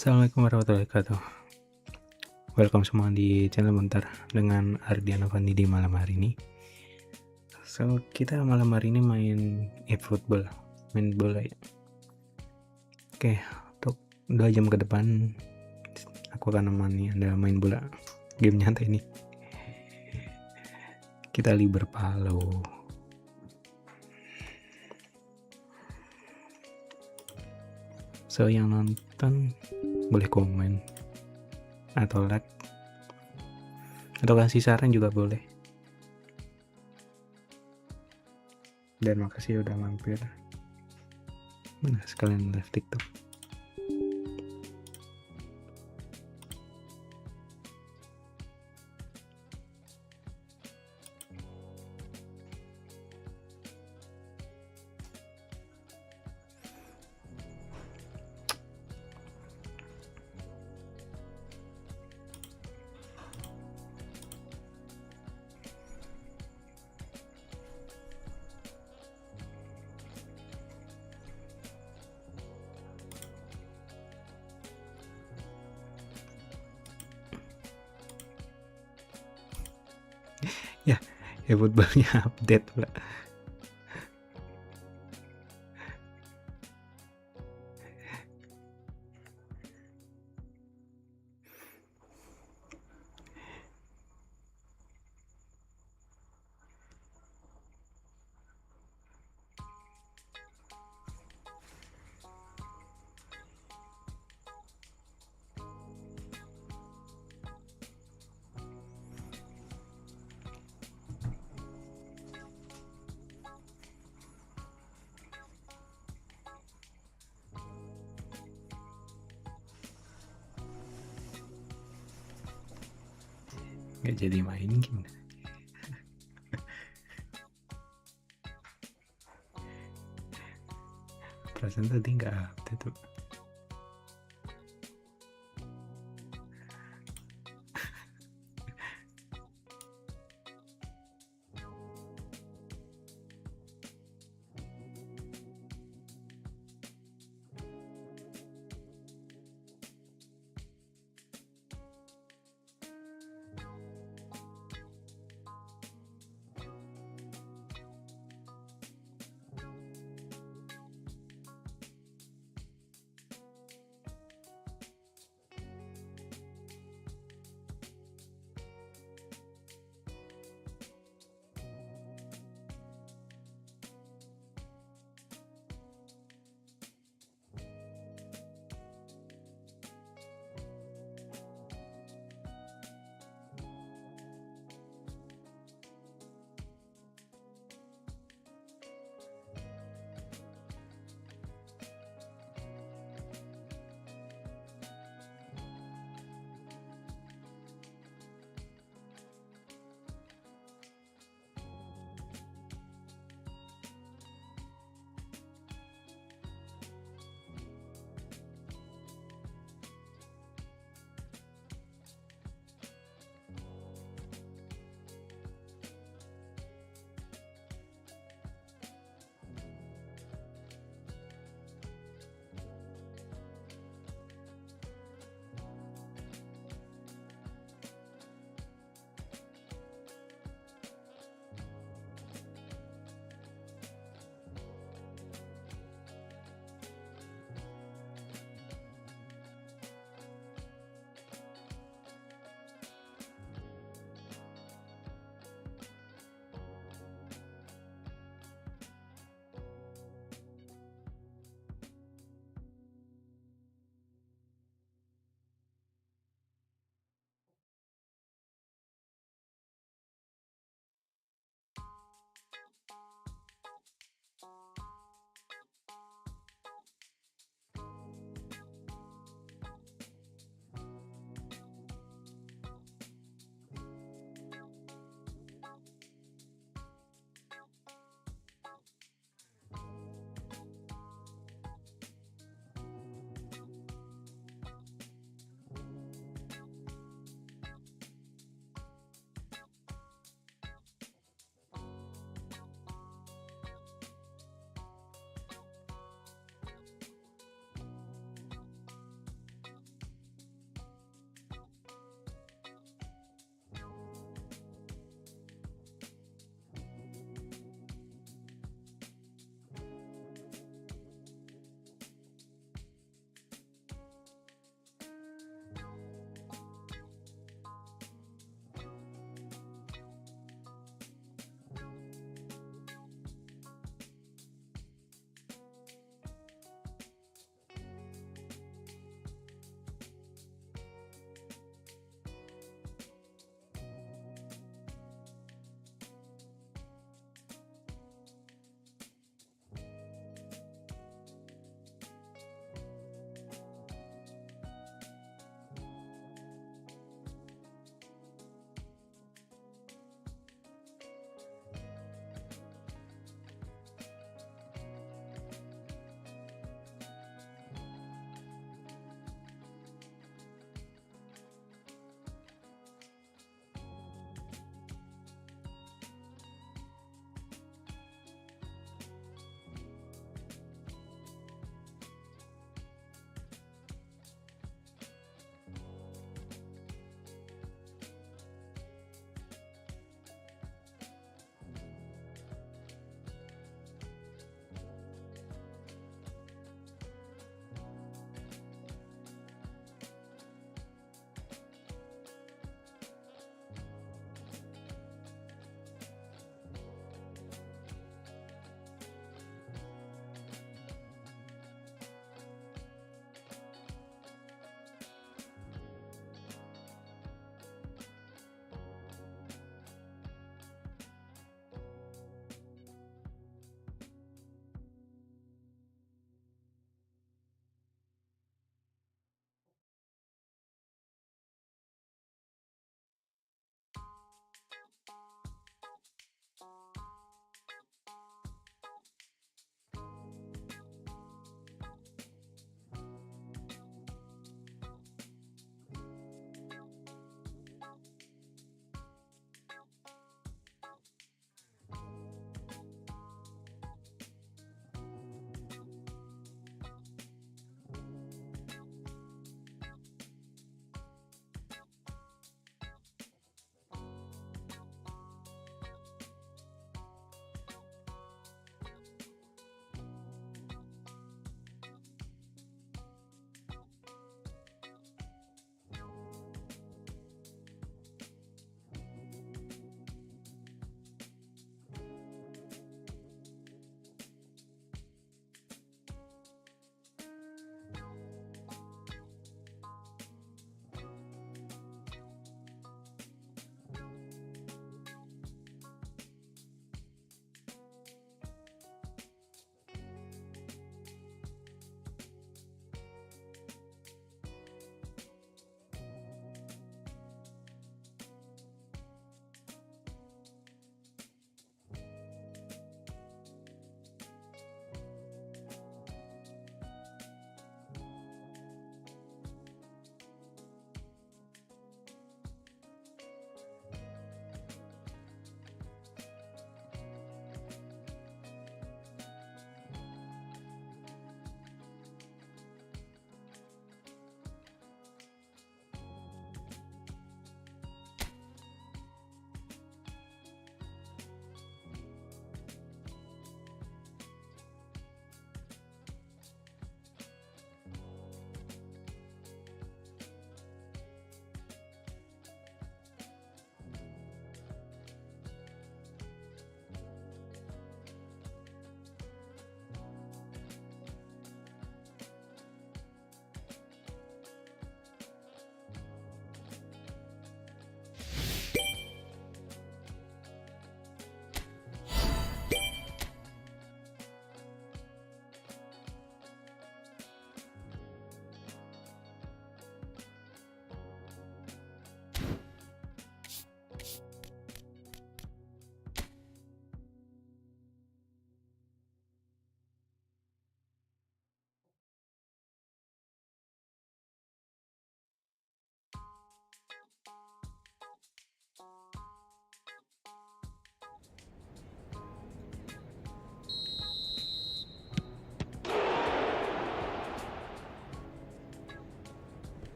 Assalamualaikum warahmatullahi wabarakatuh. Welcome semua di channel Bentar dengan Ardian Avandi di malam hari ini. So, kita malam hari ini main football, main bola ya. Oke, untuk 2 jam ke depan aku akan nemani Anda main bola. Game nyantai ini. Kita Liverpool. So, yang nonton boleh komen atau like atau kasih saran juga boleh. Dan makasih udah mampir. Mana sekalian live TikTok. Ya footballnya update pula. Gak jadi main gimana? Perasaan tadi gak update tuh.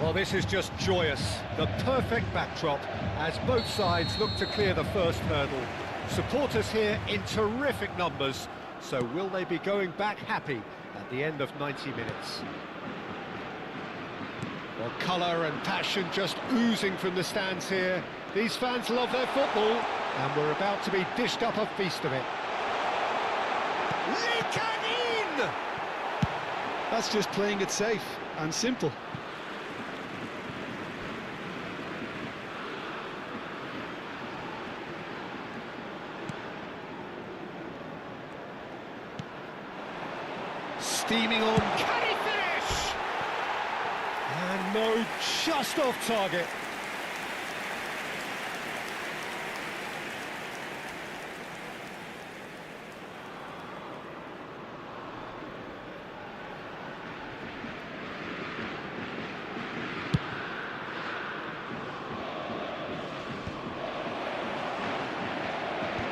Well, this is just joyous. The perfect backdrop as both sides look to clear the first hurdle. Supporters here in terrific numbers, so will they be going back happy at the end of 90 minutes? Well, colour and passion just oozing from the stands here. These fans love their football, and we're about to be dished up a feast of it. Lee-Kang-in! That's just playing it safe and simple. Steaming on, can he finish? And no, just off target.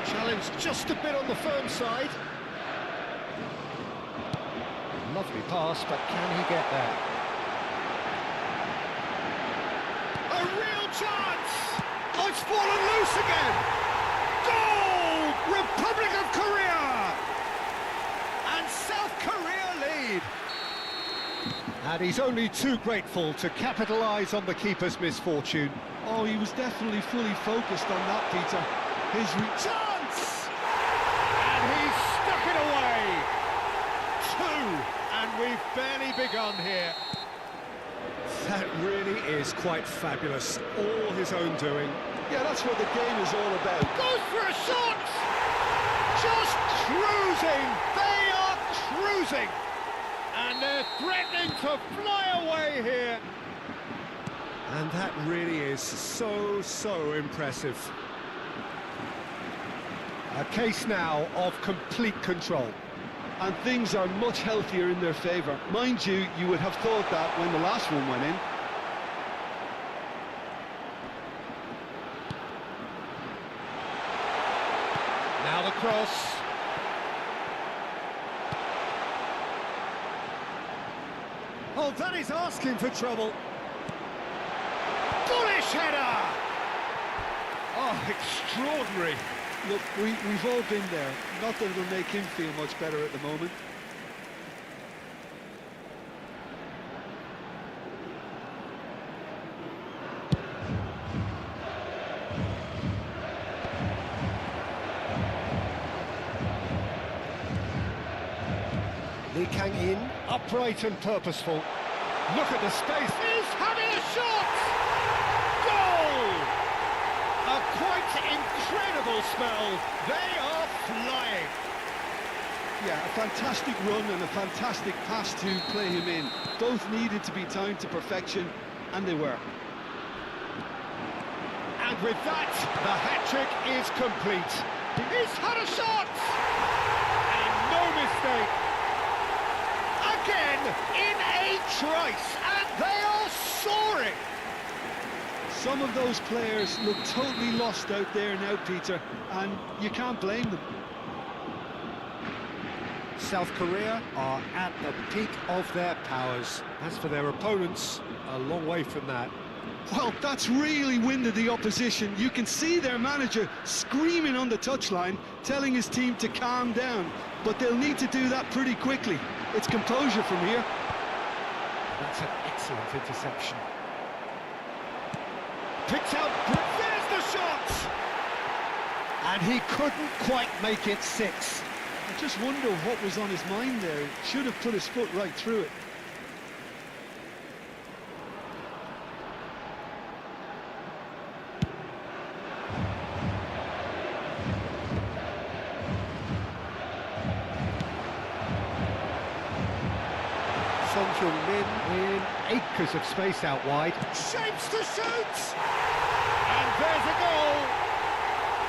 Challenge just a bit on the firm side. Lovely pass, but can he get there? A real chance! Oh, it's fallen loose again! Goal! Republic of Korea! And South Korea lead! And he's only too grateful to capitalise on the keeper's misfortune. Oh, he was definitely fully focused on that, Peter. His Chance! And he's stuck it away! Two! And we've barely begun here. That really is quite fabulous. All his own doing. Yeah, that's what the game is all about. Goes for a shot! Just cruising! They are cruising! And they're threatening to fly away here. And that really is so impressive. A case now of complete control. And things are much healthier in their favour. Mind you, you would have thought that when the last one went in. Now the cross. Oh, that is asking for trouble. Bullish header! Oh, extraordinary. Look, we've all been there. Not that it'll make him feel much better at the moment. Lee-Kang-in, upright and purposeful. Look at the space. He's having a shot! Goal! A quite incredible spell. They are flying. Yeah, a fantastic run and a fantastic pass to play him in. Both needed to be timed to perfection, and they were. And with that, the hat-trick is complete. He's had a shot! And no mistake. Again, in a trice, and they are soaring. Some of those players look totally lost out there now, Peter, and you can't blame them. South Korea are at the peak of their powers. As for their opponents, a long way from that. Well, that's really winded the opposition. You can see their manager screaming on the touchline, telling his team to calm down. But they'll need to do that pretty quickly. It's composure from here. That's an excellent interception. Picks out, there's the shot! And he couldn't quite make it 6. I just wonder what was on his mind there. Should have put his foot right through it. Son Heung-min in acres of space out wide. Shapes to shoot! And there's a goal!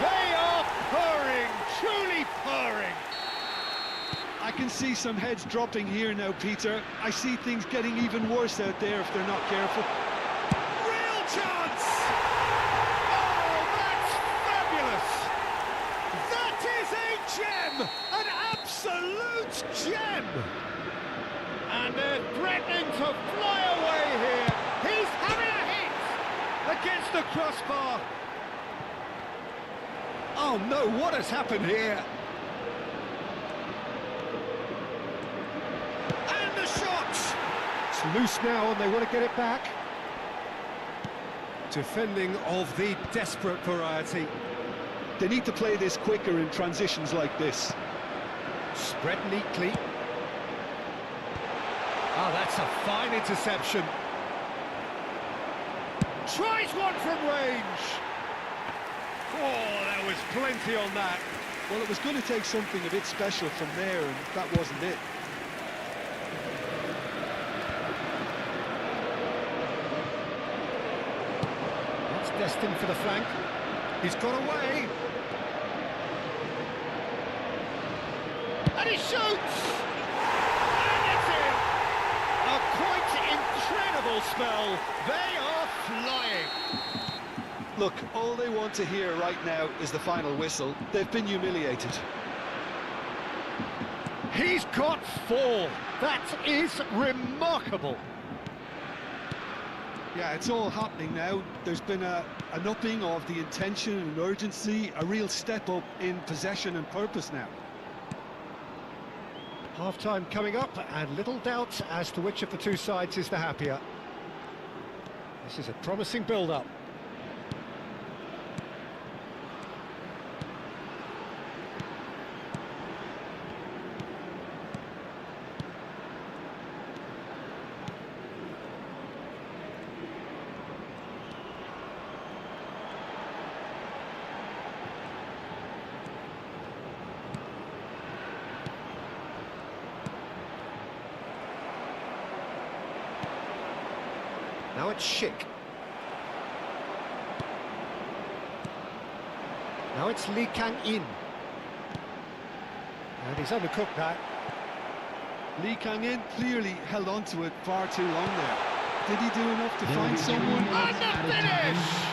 They are purring, truly purring! I can see some heads dropping here now, Peter. I see things getting even worse out there if they're not careful. Real chance! Oh, that's fabulous! That is a gem! An absolute gem! And they're threatening to fly away here. He's having a hit against the crossbar. Oh no, what has happened here? And the shot! It's loose now and they want to get it back. Defending of the desperate variety. They need to play this quicker in transitions like this. Spread neatly. Oh, that's a fine interception. Tries one from range. Oh, there was plenty on that. Well, it was going to take something a bit special from there, and that wasn't it. That's destined for the flank. He's got away. And he shoots! A quite incredible spell. They are flying. Look, all they want to hear right now is the final whistle. They've been humiliated. He's got 4. That is remarkable. Yeah, it's all happening now. There's been an upping of the intention and urgency, a real step up in possession and purpose now. Half-time coming up, and little doubt as to which of the two sides is the happier. This is a promising build-up. Now it's Schick. Now it's Lee Kang-in. And he's undercooked that. Lee Kang-in clearly held on to it far too long there. Did he do enough to find someone? And the finish!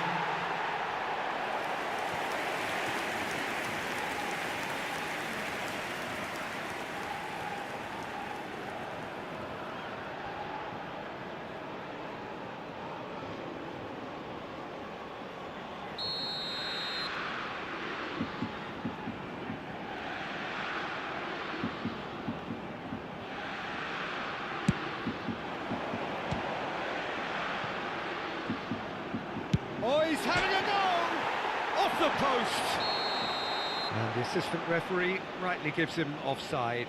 Oh, he's having a go! Off the post! And the assistant referee rightly gives him offside.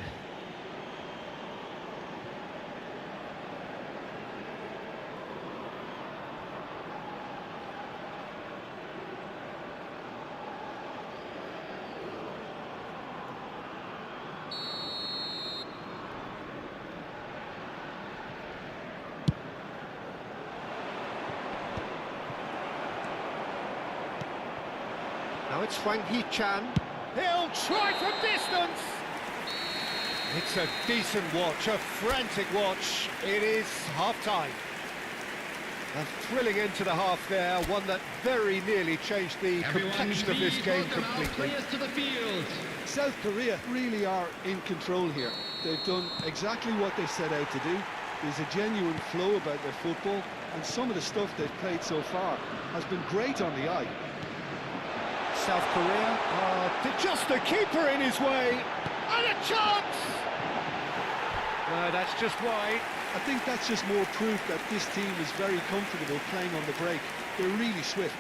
Now it's Hwang Hee-chan. He'll try from distance. It's a decent watch, a frantic watch. It is half-time. A thrilling end to the half there, one that very nearly changed the complexion of this game completely. To the field. South Korea really are in control here. They've done exactly what they set out to do. There's a genuine flow about their football, and some of the stuff they've played so far has been great on the eye. South Korea, just the keeper in his way, and a chance! No, that's just wide. I think that's just more proof that this team is very comfortable playing on the break. They're really swift.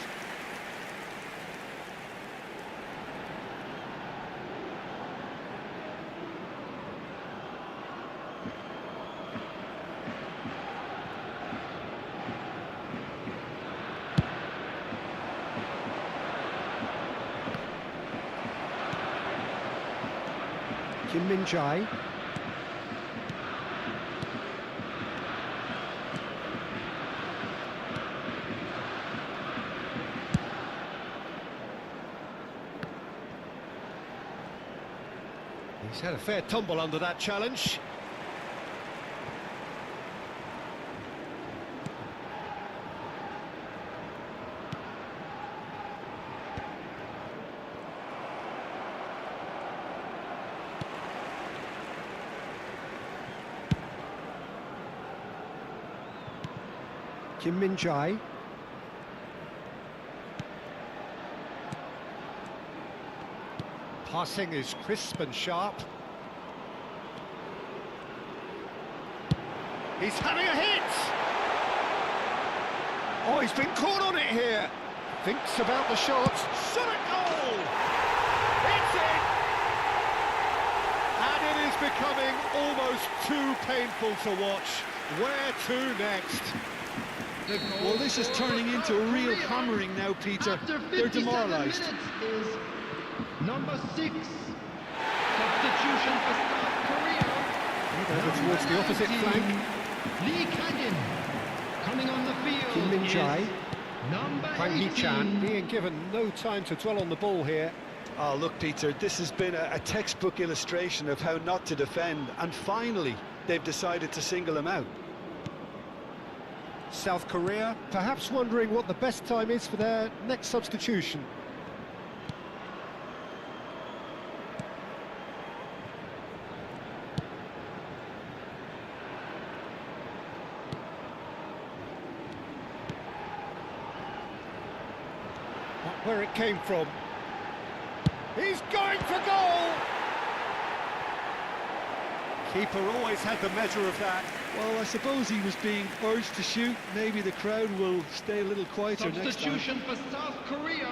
Kim Min-jae. He's had a fair tumble under that challenge. Kim Min-jae. Passing is crisp and sharp. He's having a hit! Oh, he's been caught on it here. Thinks about the shot. Shot at goal! It's in! And it is becoming almost too painful to watch. Where to next? Well, this is turning into a real hammering now, Peter. They're demoralised. Number 6, substitution for South Korea. Over towards the opposite flank. Lee Kangin coming on the field. Kim Min-jae. is Number Hwang 18. Hee-chan being given no time to dwell on the ball here. Oh, look, Peter, this has been a textbook illustration of how not to defend, and finally, they've decided to single him out. South Korea perhaps wondering what the best time is for their next substitution. Not where it came from. He's going for goal! Keeper always had the measure of that. Well, I suppose he was being urged to shoot. Maybe the crowd will stay a little quieter next time. Substitution for South Korea.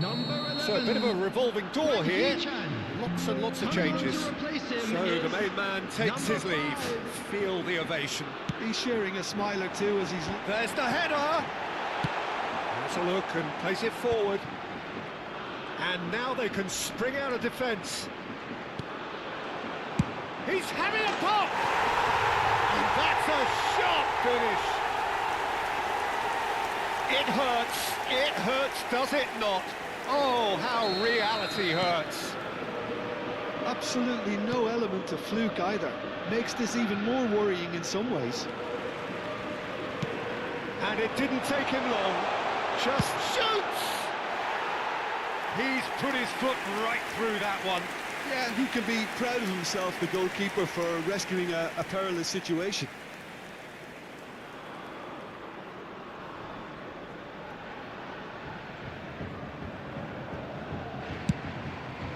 Number 11. So a bit of a revolving door Hwang here. Hee-chan. Lots and lots of Coming on to changes. replace him So the is main man takes number his leave. 5. Feel the ovation. He's sharing a smile or two as he's... There's the header. Has a look and plays it forward. And now they can spring out of defence. He's having a pop! And that's a sharp finish. It hurts, does it not? Oh, how reality hurts. Absolutely no element of fluke either. Makes this even more worrying in some ways. And it didn't take him long. Just shoots! He's put his foot right through that one. Yeah, he can be proud of himself, the goalkeeper, for rescuing a perilous situation.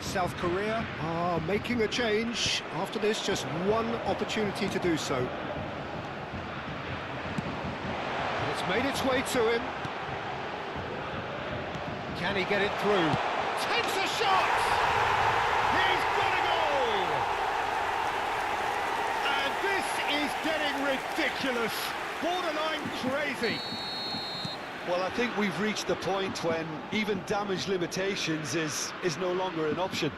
South Korea are making a change. After this, just one opportunity to do so. It's made its way to him. Can he get it through? Takes a shot! He's got a goal! And this is getting ridiculous. Borderline crazy. Well, I think we've reached the point when even damage limitations is no longer an option.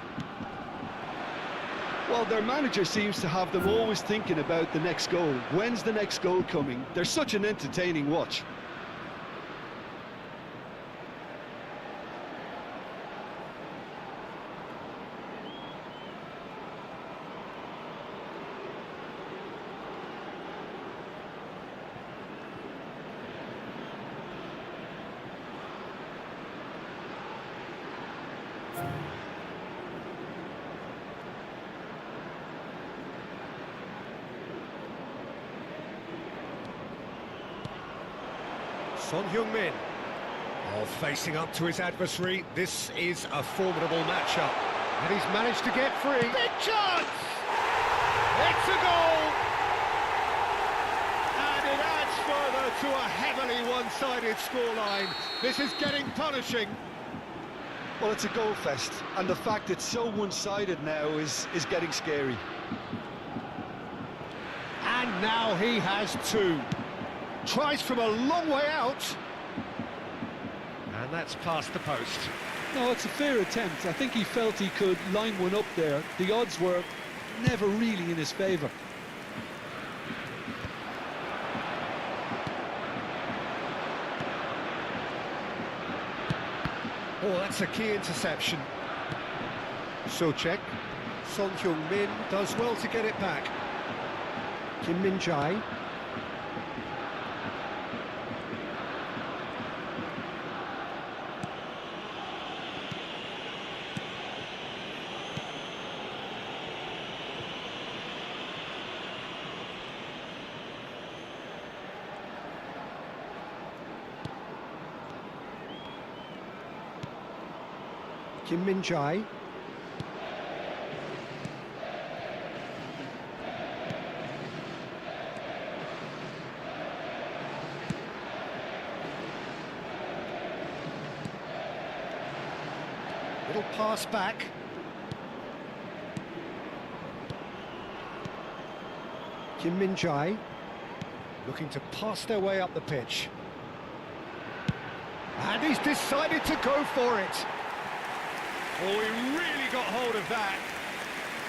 Well, their manager seems to have them always thinking about the next goal. When's the next goal coming? They're such an entertaining watch. Son Heung-min. Oh, facing up to his adversary, this is a formidable matchup. And he's managed to get free. Big chance! It's a goal! And it adds further to a heavily one-sided scoreline. This is getting punishing. Well, it's a goal fest, and the fact it's so one-sided now is getting scary. And now he has two. Tries from a long way out. And that's past the post. No, it's a fair attempt. I think he felt he could line one up there. The odds were never really in his favour. Oh, that's a key interception. Sochek. Son Heung-min does well to get it back. Kim Min-jae. Kim Min-jae. Little pass back. Kim Min-jae looking to pass their way up the pitch. And he's decided to go for it. Oh, he really got hold of that.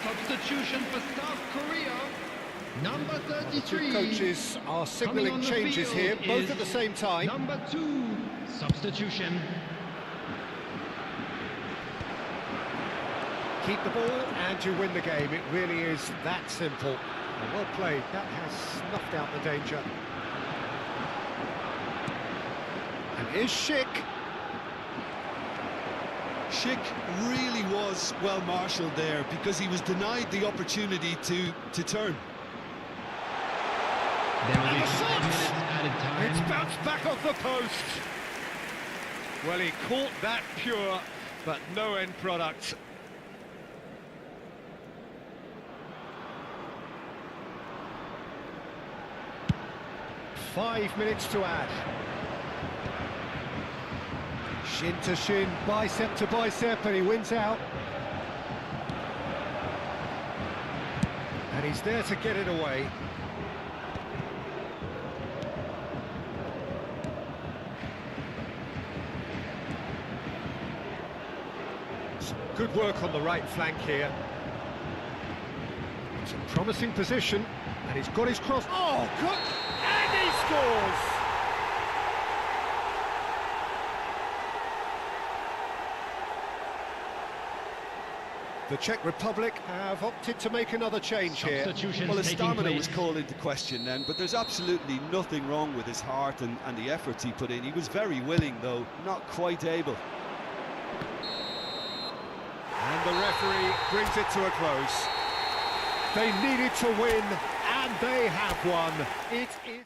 Substitution for South Korea. Number The 33. two coaches are signalling changes here, both at the same time. Number 2. Substitution. Keep the ball and you win the game. It really is that simple. And well played. That has snuffed out the danger. And here's Schick. Schick really was well marshalled there because he was denied the opportunity to turn. There will And be the 5 shot! minutes added time. It's bounced back off the post. Well, he caught that pure, but no end product. Five minutes to add. Shin to shin, bicep to bicep, and he wins out. And he's there to get it away. Some good work on the right flank here. It's a promising position, and he's got his cross. Oh, good! And he scores! The Czech Republic have opted to make another change here. Substitutions Well, his taking stamina place. was called into question then, but there's absolutely nothing wrong with his heart and the efforts he put in. He was very willing, though, not quite able. And the referee brings it to a close. They needed to win, and they have won. It is...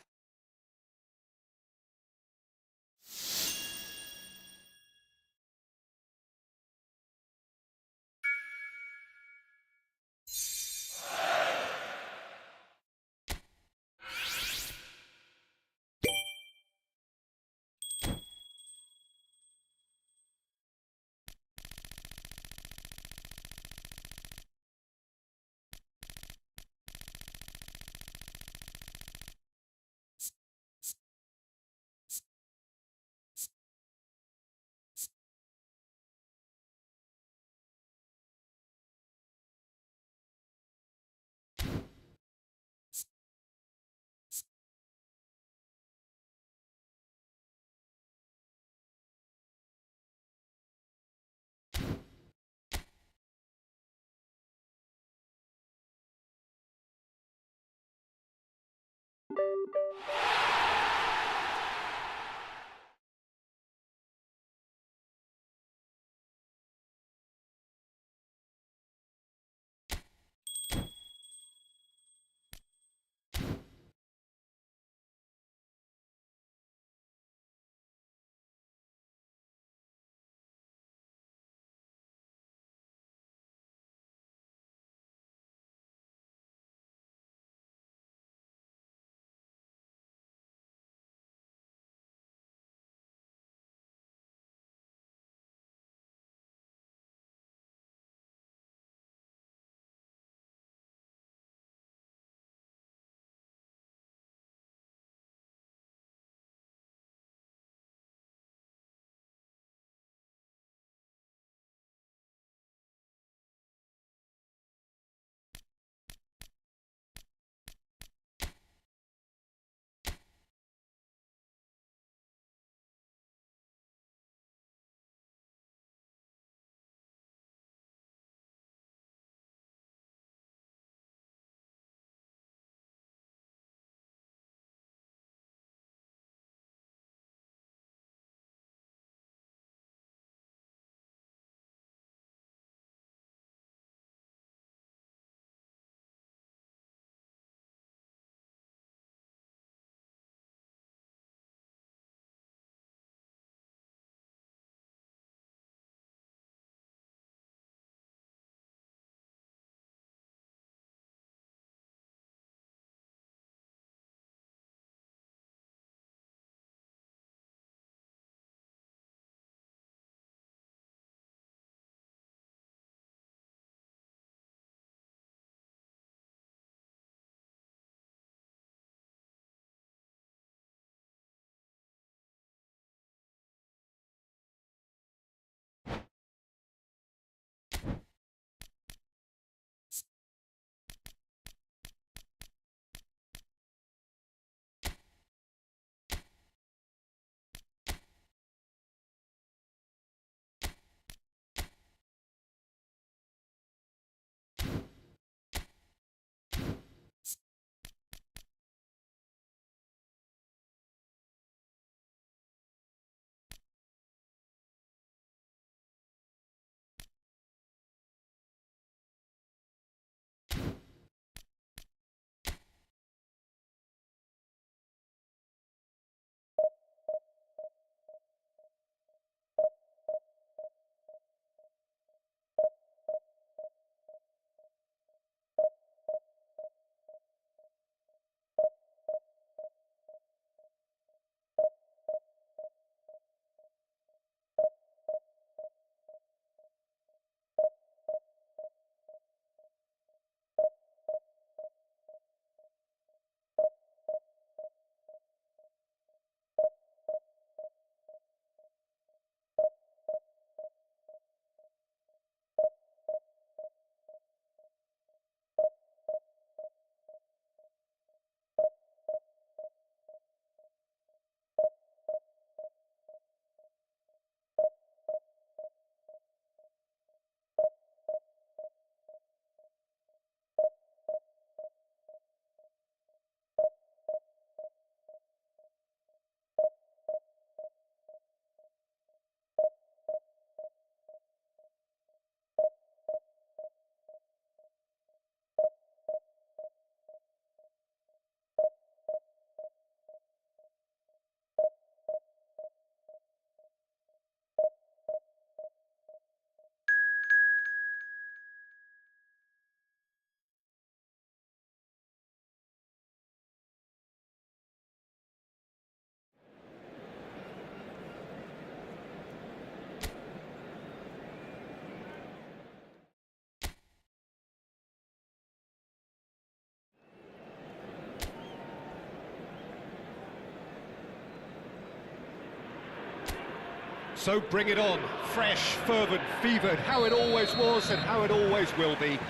So bring it on, fresh, fervent, fevered, how it always was and how it always will be.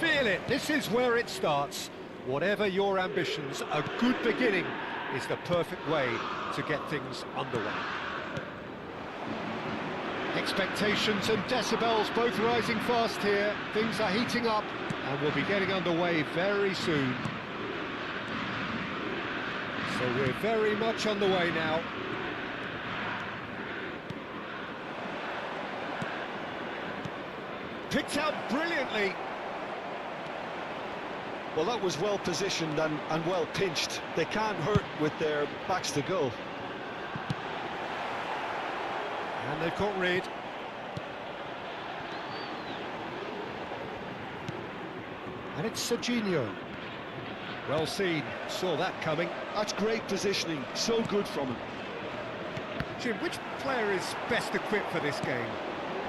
Feel it, this is where it starts. Whatever your ambitions, a good beginning is the perfect way to get things underway. Expectations and decibels both rising fast here. Things are heating up and we'll be getting underway very soon. So we're very much on the way now. Picked out brilliantly. Well, that was well positioned and well pinched. They can't hurt with their backs to goal. And they've caught Reid. And it's Serginho. Well seen, saw that coming. That's great positioning, so good from him. Jim, which player is best equipped for this game?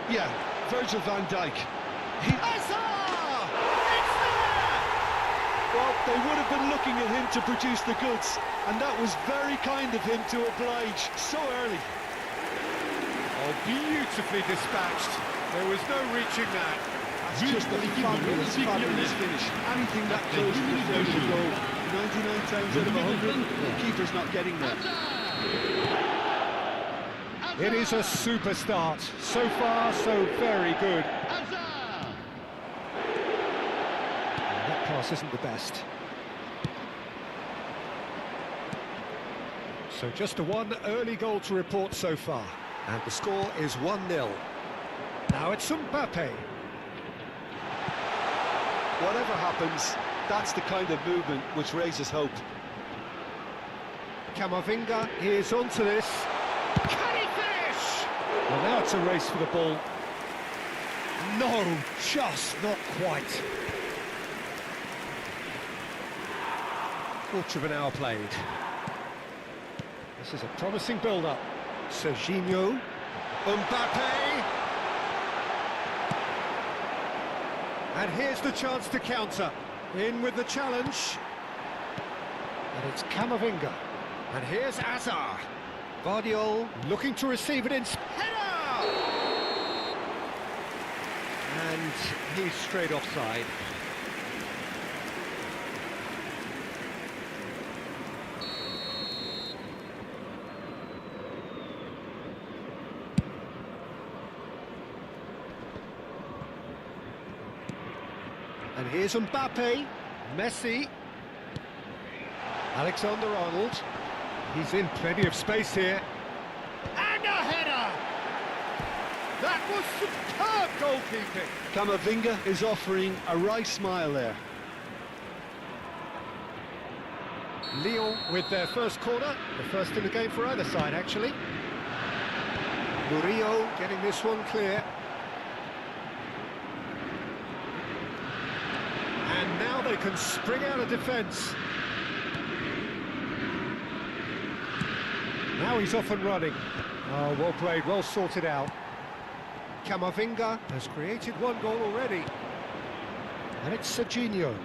Yeah, Virgil van Dijk. Hazard! It's there! Well, they would have been looking at him to produce the goods, and that was very kind of him to oblige so early. Oh, beautifully dispatched. There was no reaching that. That's just a fabulous finish. Anything that close to the first goal, 99 times out of 100, the keeper's not getting there. It is a super start. So far, so very good. That pass isn't the best. So just a one early goal to report so far. And the score is 1-0. Now it's Mbappe. Whatever happens, that's the kind of movement which raises hope. Camavinga is onto this. Can he finish? Well, now it's a race for the ball. No, just not quite. Quarter of an hour played. This is a promising build-up. Serginho. Mbappe. And here's the chance to counter. In with the challenge. And it's Camavinga. And here's Hazard. Guardiola looking to receive it in header! And he's straight offside. And here's Mbappe, Messi, Alexander-Arnold. He's in plenty of space here. And a header! That was superb goalkeeping. Camavinga is offering a right smile there. Lyon with their first corner, the first in the game for either side, actually. Murillo getting this one clear. And now they can spring out of defence. Now he's off and running. Oh, well played, well sorted out. Camavinga has created one goal already. And it's Serginho.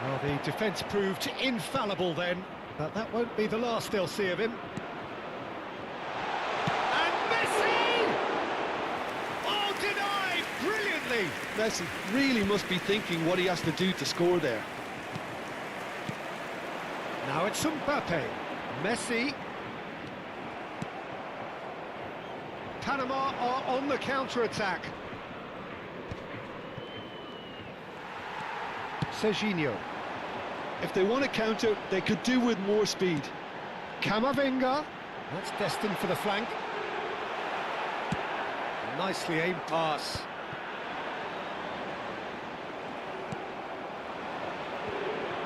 Well, the defence proved infallible then, but that won't be the last they'll see of him. And Messi! Oh, denied brilliantly! Messi really must be thinking what he has to do to score there. Now it's Mbappe, Messi. Panama are on the counter-attack. Serginho. If they want to counter, they could do with more speed. Camavinga. That's destined for the flank. Nicely aimed pass.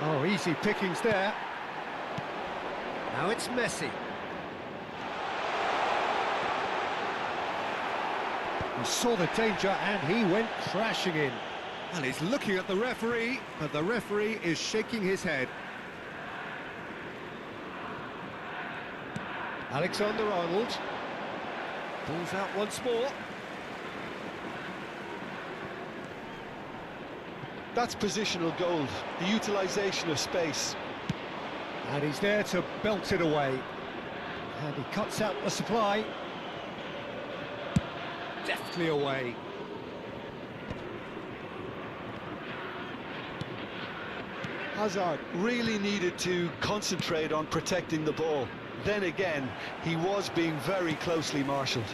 Oh, easy pickings there. Now it's Messi. He saw the danger and he went crashing in. And he's looking at the referee, but the referee is shaking his head. Alexander-Arnold. Pulls out once more. That's positional gold, the utilisation of space. And he's there to belt it away. And he cuts out the supply. Deftly away. Hazard really needed to concentrate on protecting the ball. Then again, he was being very closely marshalled.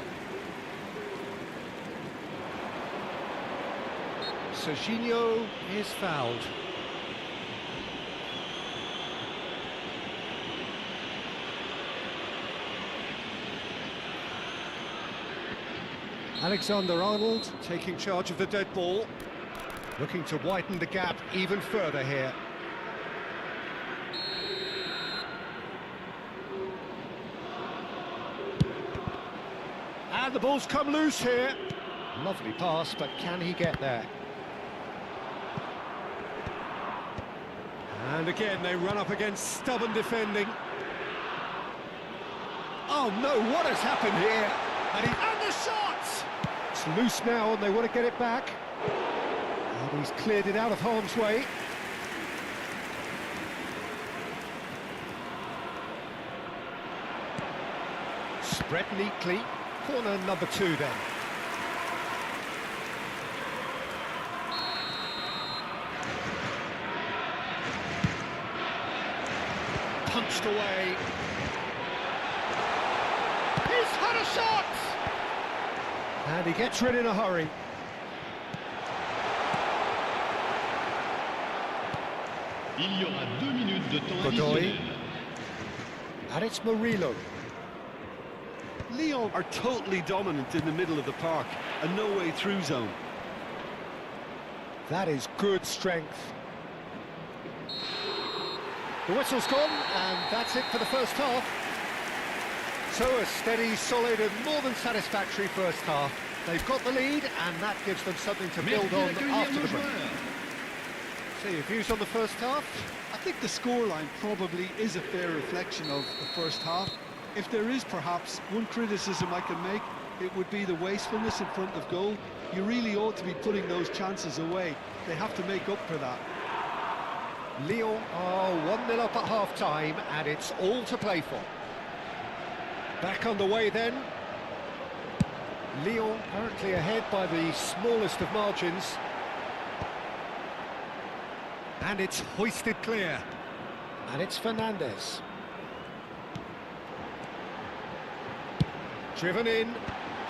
Serginho is fouled. Alexander-Arnold taking charge of the dead ball, looking to widen the gap even further here. And the ball's come loose here. Lovely pass, but can he get there? And again, they run up against stubborn defending. Oh no, what has happened here? And the shot! It's loose now and they want to get it back. And he's cleared it out of harm's way. Spread neatly. Corner number 2 then. Punched away. He's had a shot! And he gets rid in a hurry. Il y aura 2 minutes de temps Godoy. additionnel. And it's Murillo. Lyon are totally dominant in the middle of the park, a no-way through zone. That is good strength. The whistle's gone, and that's it for the first half. So a steady, solid and more than satisfactory first half. They've got the lead, and that gives them something to build on after the break. So your views on the first half? I think the scoreline probably is a fair reflection of the first half. If there is perhaps one criticism I can make, it would be the wastefulness in front of goal. You really ought to be putting those chances away. They have to make up for that. Lyon are 1-0 up at half-time, and it's all to play for. Back on the way then. Lyon currently ahead by the smallest of margins. And it's hoisted clear. And it's Fernandes. Driven in.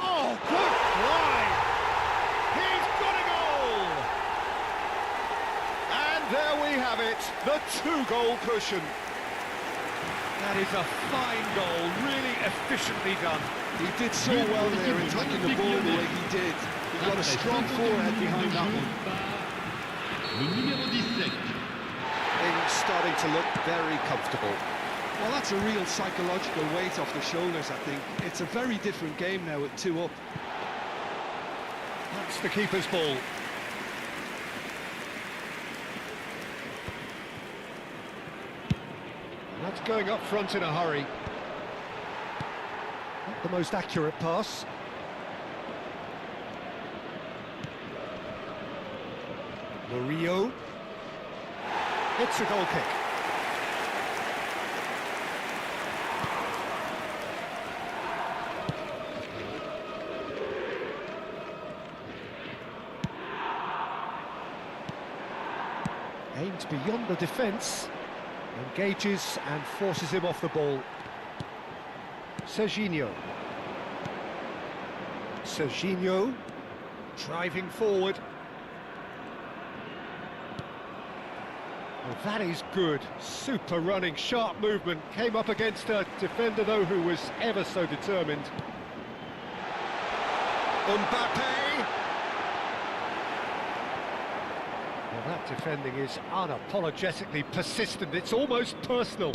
Oh, good fly! He's got a goal! And there we have it, the 2-goal cushion. That is a fine goal, really efficiently done. He did so well there in taking the ball the way he did. He got a strong forehead behind that one. Le numéro 17. Things starting to look very comfortable. Well, that's a real psychological weight off the shoulders, I think. It's a very different game now at 2 up. That's the keeper's ball. And that's going up front in a hurry. Not the most accurate pass. Murillo. It's a goal kick. Aims beyond the defence, engages and forces him off the ball. Serginho. Serginho, driving forward. Well, that is good. Super running, sharp movement. Came up against a defender, though, who was ever so determined. Mbappe! Well, that defending is unapologetically persistent. It's almost personal,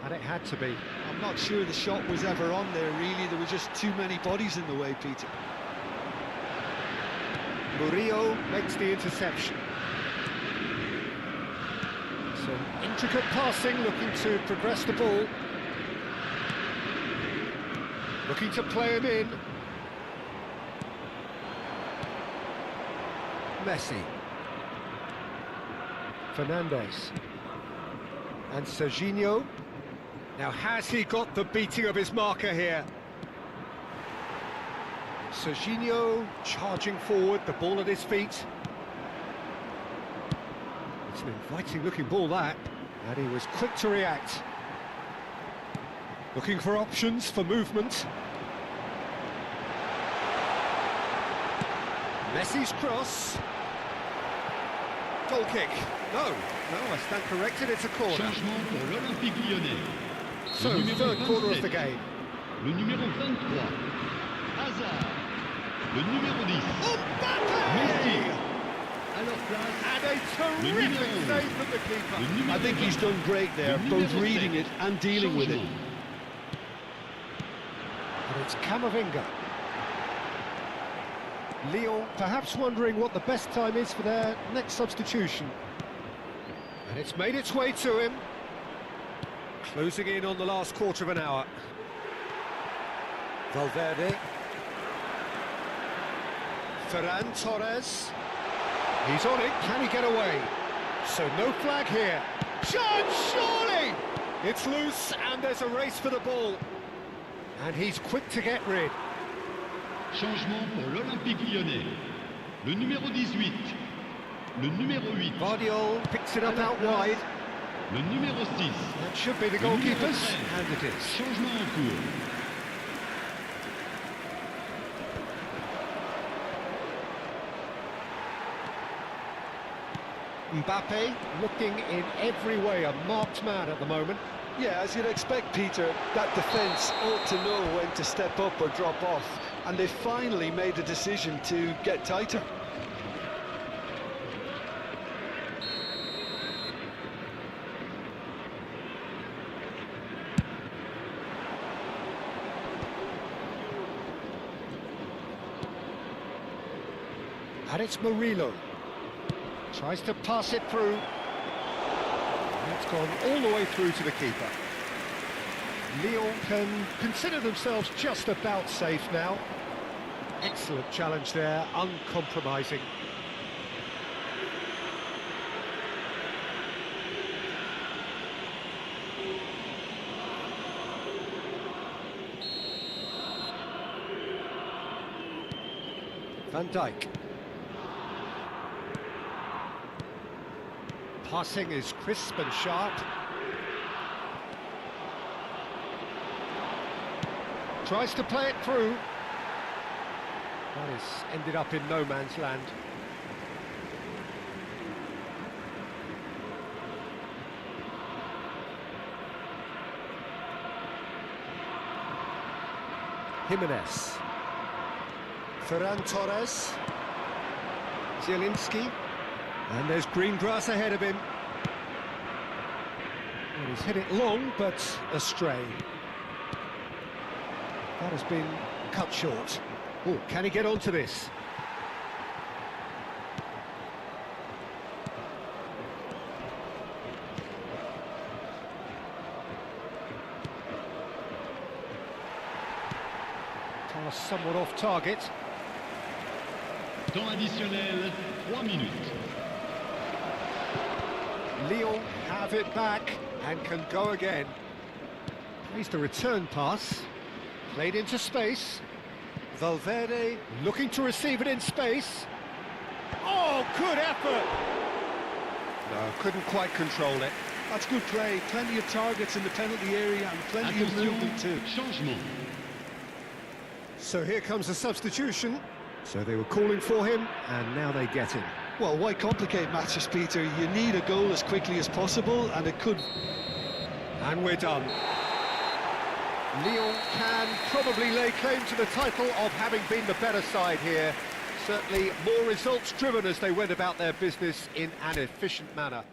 and it had to be. I'm not sure the shot was ever on there, really. There were just too many bodies in the way, Peter. Murillo makes the interception. Some intricate passing, looking to progress the ball. Looking to play him in. Messi. Fernandes. And Serginho. Now, has he got the beating of his marker here? Serginho charging forward, the ball at his feet. It's an inviting-looking ball, that. And he was quick to react. Looking for options for movement. Messi's cross. Goal kick. No, I stand corrected, it's a corner. Changement pour l'Olympique Lyonnais. So, Le numéro third quarter of 27, the game. Le numéro 23, Hazard. Le numéro 10, Messi. À leur place, And a Le terrific numéro save from the le keeper. numéro I think he's 20, done great there, Le both numéro reading 7, it and dealing with it. changement. And it's Camavinga. Lyon perhaps wondering what the best time is for their next substitution. And it's made its way to him. Closing in on the last quarter of an hour. Valverde. Ferran Torres. He's on it, can he get away? So no flag here. Chance, surely! It's loose and there's a race for the ball. And he's quick to get rid. Changement pour l'Olympique Lyonnais. Le numéro 18, le numéro 8, Guardiola picks it up out wide. le numéro 6. That should be the Le numéro goalkeepers, 13. and it is. Changement en cours. Mbappe looking in every way a marked man at the moment. Yeah, as you'd expect, Peter, that defence ought to know when to step up or drop off, and they finally made the decision to get tighter. And it's Murillo. Tries to pass it through. And it's gone all the way through to the keeper. Lyon can consider themselves just about safe now. Excellent challenge there, uncompromising. Van Dijk. Passing is crisp and sharp. Tries to play it through. That has ended up in no man's land. Jimenez. Ferran Torres. Zielinski. And there's green grass ahead of him. And he's hit it long, but astray. That has been cut short. Oh, can he get onto this? Pass somewhat off target. Temps additionnel, 3 minutes. Lyon have it back and can go again. Plays the return pass. Played into space. Valverde looking to receive it in space. Oh, good effort! No, couldn't quite control it. That's good play, plenty of targets in the penalty area and plenty of movement Attention, too. changement. So here comes a substitution. So they were calling for him, and now they get him. Well, why complicate matters, Peter? You need a goal as quickly as possible, and it could... And we're done. Lyon can probably lay claim to the title of having been the better side here. Certainly more results driven as they went about their business in an efficient manner.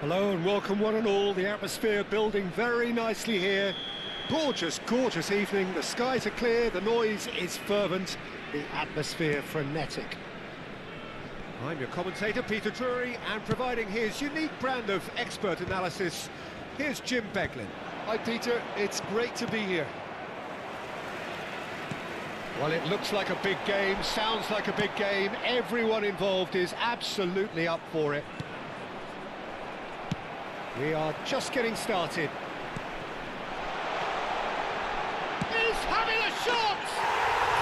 Hello and welcome one and all. The atmosphere building very nicely here. Gorgeous, gorgeous evening. The skies are clear, the noise is fervent, the atmosphere frenetic. I'm your commentator, Peter Drury, and providing his unique brand of expert analysis, here's Jim Beglin. Hi Peter, it's great to be here. Well, it looks like a big game, sounds like a big game. Everyone involved is absolutely up for it. We are just getting started. He's having a shot!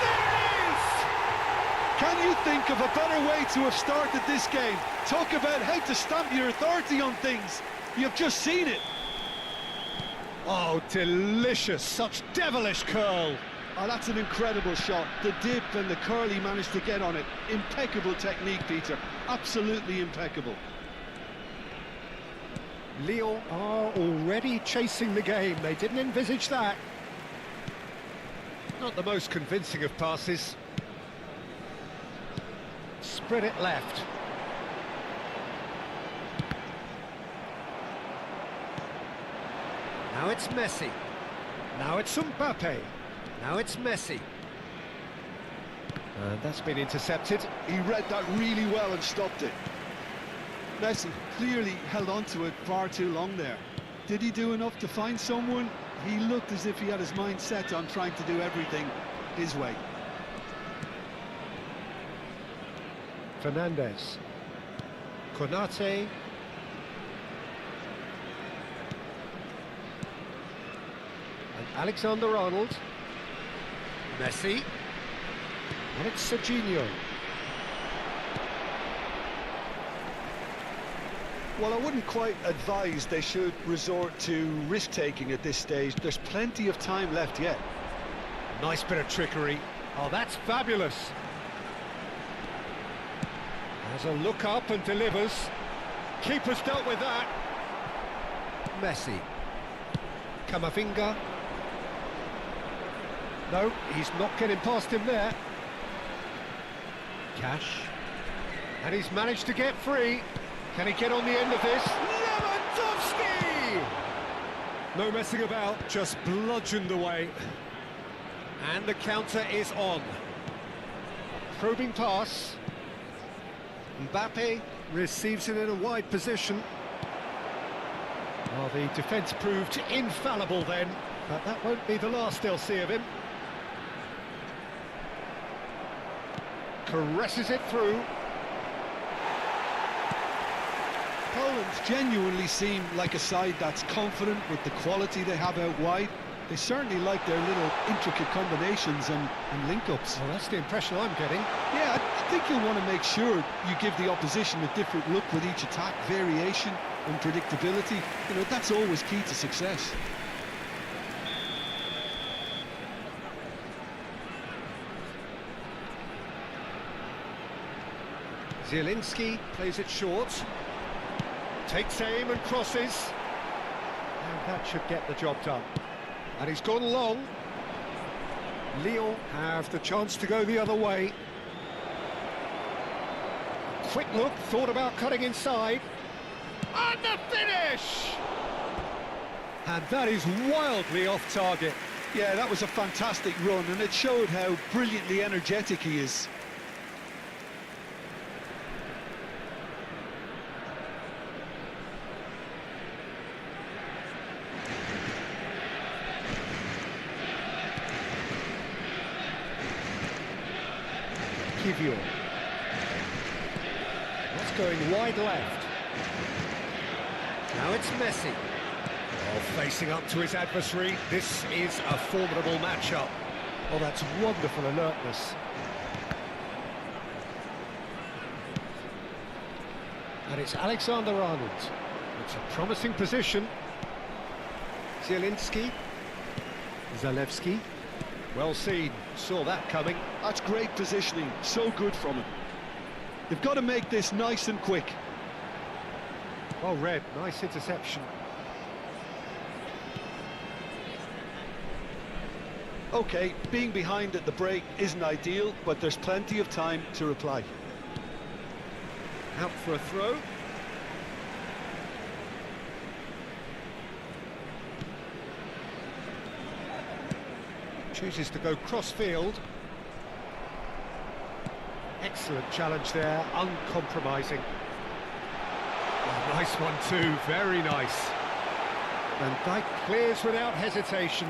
There it is! Can you think of a better way to have started this game? Talk about how to stamp your authority on things. You've just seen it. Oh, delicious, such devilish curl. Oh, that's an incredible shot. The dip and the curl he managed to get on it. Impeccable technique, Peter. Absolutely impeccable. Lyon are already chasing the game. They didn't envisage that. Not the most convincing of passes. Spread it left. Now it's Messi. Now it's Mbappe. Now it's Messi. That's been intercepted. He read that really well and stopped it. Messi clearly held on to it far too long there. Did he do enough to find someone? He looked as if he had his mind set on trying to do everything his way. Fernandez. Konate. And Alexander-Arnold. Messi. And it's Serginho. Well, I wouldn't quite advise they should resort to risk-taking at this stage. There's plenty of time left yet. Nice bit of trickery. Oh, that's fabulous. Has a look up and delivers. Keeper's dealt with that. Messi. Camavinga. No, he's not getting past him there. Cash. And he's managed to get free. Can he get on the end of this? Lewandowski! No messing about, just bludgeoned away. And the counter is on. Probing pass. Mbappe receives it in a wide position. Well, the defence proved infallible then, but that won't be the last they'll see of him. Caresses it through. Poland genuinely seem like a side that's confident with the quality they have out wide. They certainly like their little intricate combinations and link-ups. Well, that's the impression I'm getting. Yeah, I think you'll want to make sure you give the opposition a different look with each attack, variation, unpredictability. You know, that's always key to success. Zielinski plays it short. Takes aim and crosses. And that should get the job done. And he's gone long. Lyon have the chance to go the other way. Quick look, thought about cutting inside. And the finish! And that is wildly off target. Yeah, that was a fantastic run, and it showed how brilliantly energetic he is. That's going wide left. Now it's Messi. Oh, facing up to his adversary. This is a formidable matchup. Oh, that's wonderful alertness. And it's Alexander-Arnold. It's a promising position. Zielinski. Zalewski. Well seen, saw that coming. That's great positioning, so good from him. They've got to make this nice and quick. Well read, nice interception. Okay, being behind at the break isn't ideal, but there's plenty of time to reply. Out for a throw. Chooses to go cross-field. Excellent challenge there, uncompromising. Oh, nice one too, very nice. Van Dijk clears without hesitation.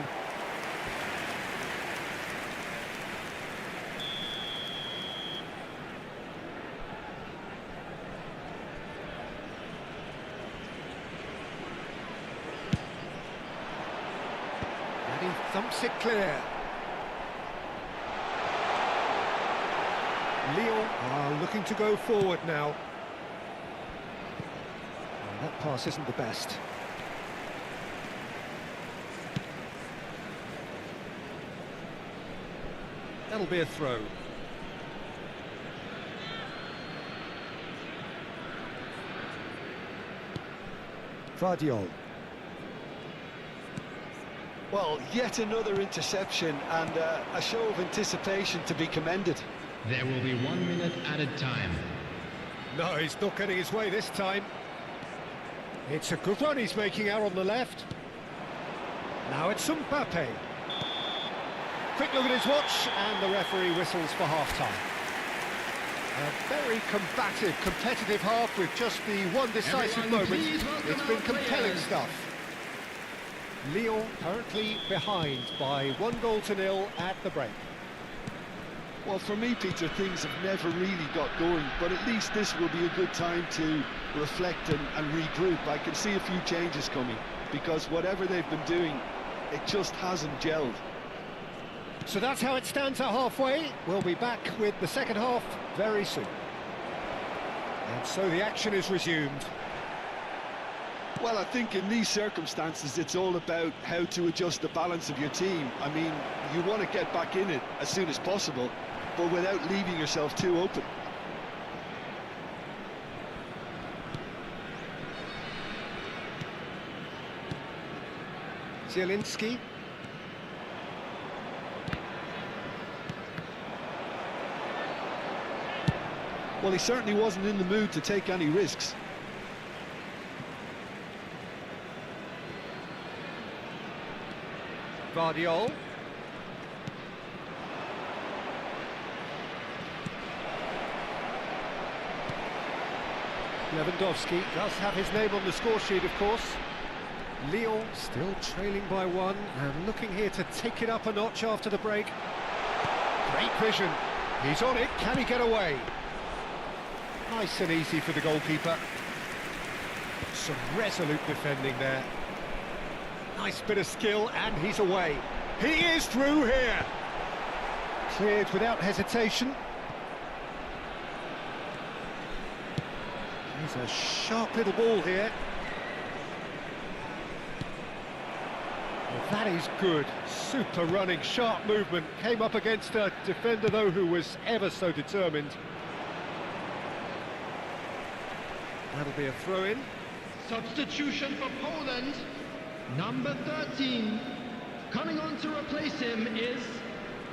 And he thumps it clear. Lyon are looking to go forward now. Oh, that pass isn't the best. That'll be a throw. Vardiol. Well, yet another interception and a show of anticipation to be commended. There will be 1 minute added time. No, he's not getting his way this time. It's a good run he's making out on the left. Now it's Mbappe. Quick look at his watch, and the referee whistles for half-time. A very combative, competitive half with just the one decisive Everyone, moment. please welcome It's been our compelling players. stuff. Lyon currently behind by 1-0 at the break. Well, for me, Peter, things have never really got going, but at least this will be a good time to reflect and regroup. I can see a few changes coming, because whatever they've been doing, it just hasn't gelled. So that's how it stands at halfway. We'll be back with the second half very soon. And so the action is resumed. Well, I think in these circumstances, it's all about how to adjust the balance of your team. I mean, you want to get back in it as soon as possible, but without leaving yourself too open. Zielinski. Well, he certainly wasn't in the mood to take any risks. Guardiola. Lewandowski does have his name on the score sheet, of course. Lyon still trailing by 1 and looking here to take it up a notch after the break. Great vision. He's on it. Can he get away? Nice and easy for the goalkeeper. Some resolute defending there. Nice bit of skill, and he's away. He is through here. Cleared without hesitation. He's a sharp little ball here. Well, that is good. Super running, sharp movement. Came up against a defender, though, who was ever so determined. That'll be a throw-in. Substitution for Poland. Number 13. Coming on to replace him is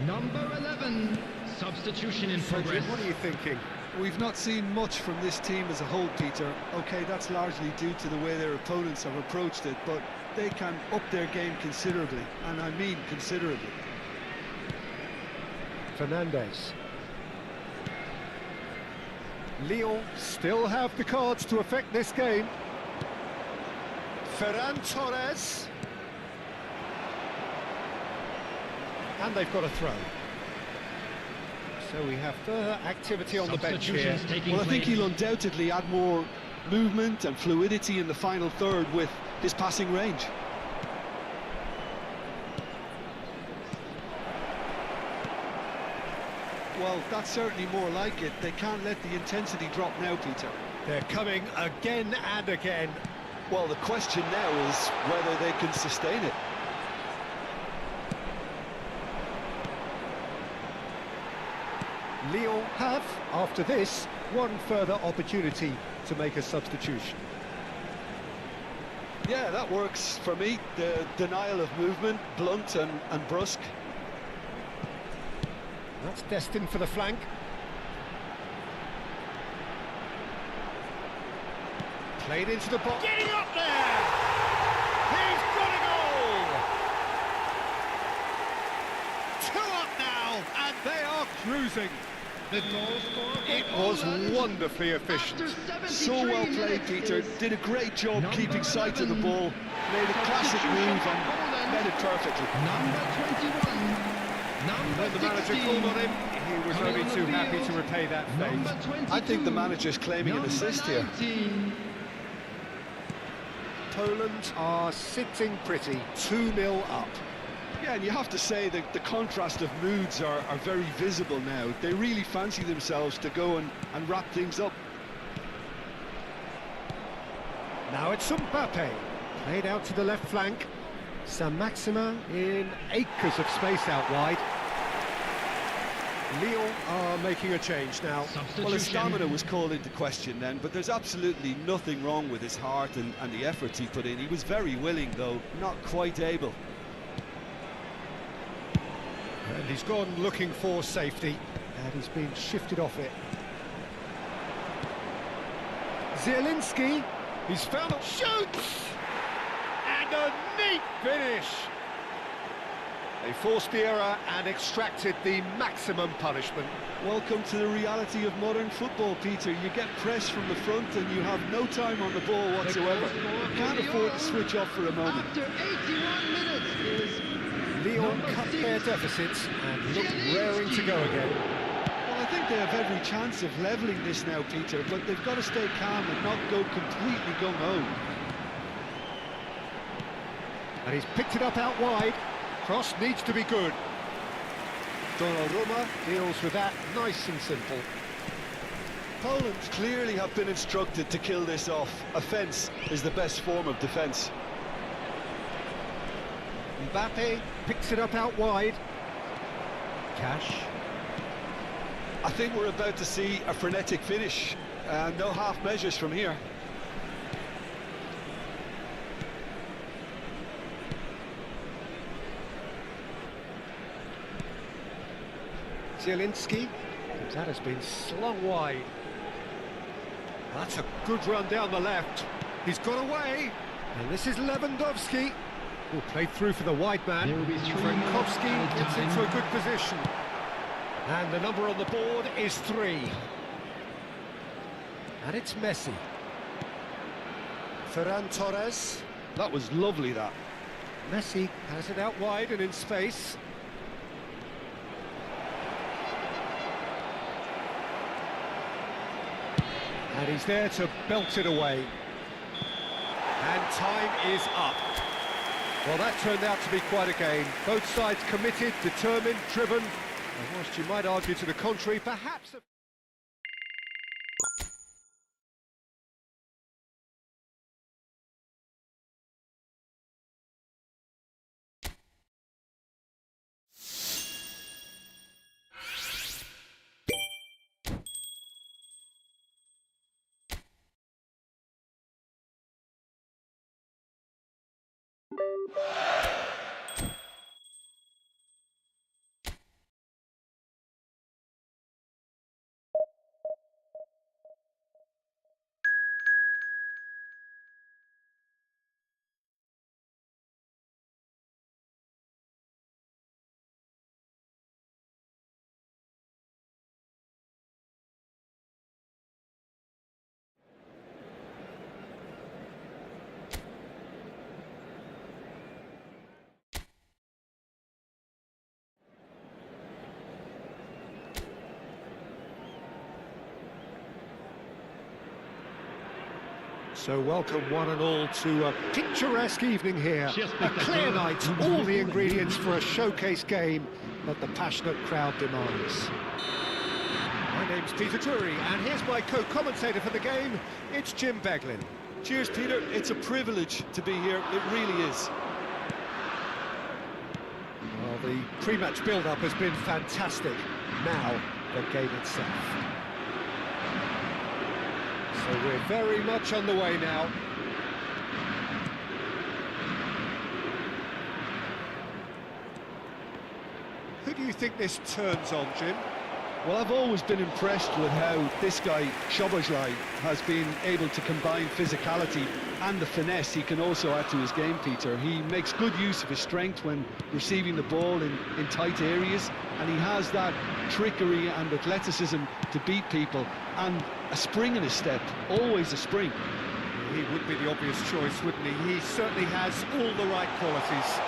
number 11. Substitution in Frederick, progress. what are you thinking? We've not seen much from this team as a whole, Peter. OK, that's largely due to the way their opponents have approached it, but they can up their game considerably, and I mean considerably. Fernandes. Lyon still have the cards to affect this game. Ferran Torres. And they've got a throw. So we have further activity on the bench here. Well, I think he'll undoubtedly add more movement and fluidity in the final third with his passing range. Well, that's certainly more like it. They can't let the intensity drop now, Peter. They're coming again and again. Well, the question now is whether they can sustain it. Lyon have, after this, one further opportunity to make a substitution. Yeah, that works for me. The denial of movement, blunt and brusque. That's destined for the flank. Played into the box. Getting up there! He's got a goal! 2 up now, and they are cruising. The goal scorer for It was Poland wonderfully efficient. after 73 So well played, minutes Peter. is Did a great job number keeping sight of the 11. ball. Made a classic move and made it perfectly. number 21. Number When the manager 16. called on him, he was Coming only on the too happy field, to repay that Number favour. 22. I think the manager's claiming an assist here. 19. Poland are sitting pretty, 2-0 up. Yeah, and you have to say that the contrast of moods are very visible now. They really fancy themselves to go and wrap things up. Now it's Mbappe, played out to the left flank. Saint-Maximin in acres of space out wide. Lyon are making a change now. Well, his stamina was called into question then, but there's absolutely nothing wrong with his heart and the efforts he put in. He was very willing, though, not quite able. And he's gone looking for safety, and he's been shifted off it. Zielinski, he's found a shoots! And a neat finish! They forced the error and extracted the maximum punishment. Welcome to the reality of modern football, Peter. You get pressed from the front and you have no time on the ball whatsoever. You can't afford to switch off for a moment. After 81 minutes is Lyon cut their deficits and look raring to go again. Well, I think they have every chance of levelling this now, Peter, but they've got to stay calm and not go completely gung-ho. And he's picked it up out wide. Cross needs to be good. Donnarumma deals with that nice and simple. Poland clearly have been instructed to kill this off. Offence is the best form of defence. Mbappe picks it up out wide. Cash. I think we're about to see a frenetic finish. No half measures from here. Zielinski, that has been slung wide. That's a good run down the left. He's got away, and this is Lewandowski, who played through for the wide man. There will be 3 Frankowski minutes gets added into a time. good position. And the number on the board is 3. And it's Messi. Ferran Torres. That was lovely, that. Messi has it out wide and in space. And he's there to belt it away. And time is up. Well, that turned out to be quite a game. Both sides committed, determined, driven. And whilst you might argue to the contrary, perhaps... So welcome one and all to a picturesque evening here. A clear night, all the ingredients for a showcase game that the passionate crowd demands. My name's Peter Drury, and here's my co-commentator for the game, it's Jim Beglin. Cheers, Peter. It's a privilege to be here. It really is. Well, the pre-match build-up has been fantastic. Now, the game itself. So we're very much on the way now. Who do you think this turns on, Jim? Well, I've always been impressed with how this guy, Szoboszlai, has been able to combine physicality and the finesse he can also add to his game, Peter. He makes good use of his strength when receiving the ball in tight areas, and he has that trickery and athleticism to beat people, and a spring in his step, always a spring. He would be the obvious choice, wouldn't he? He certainly has all the right qualities.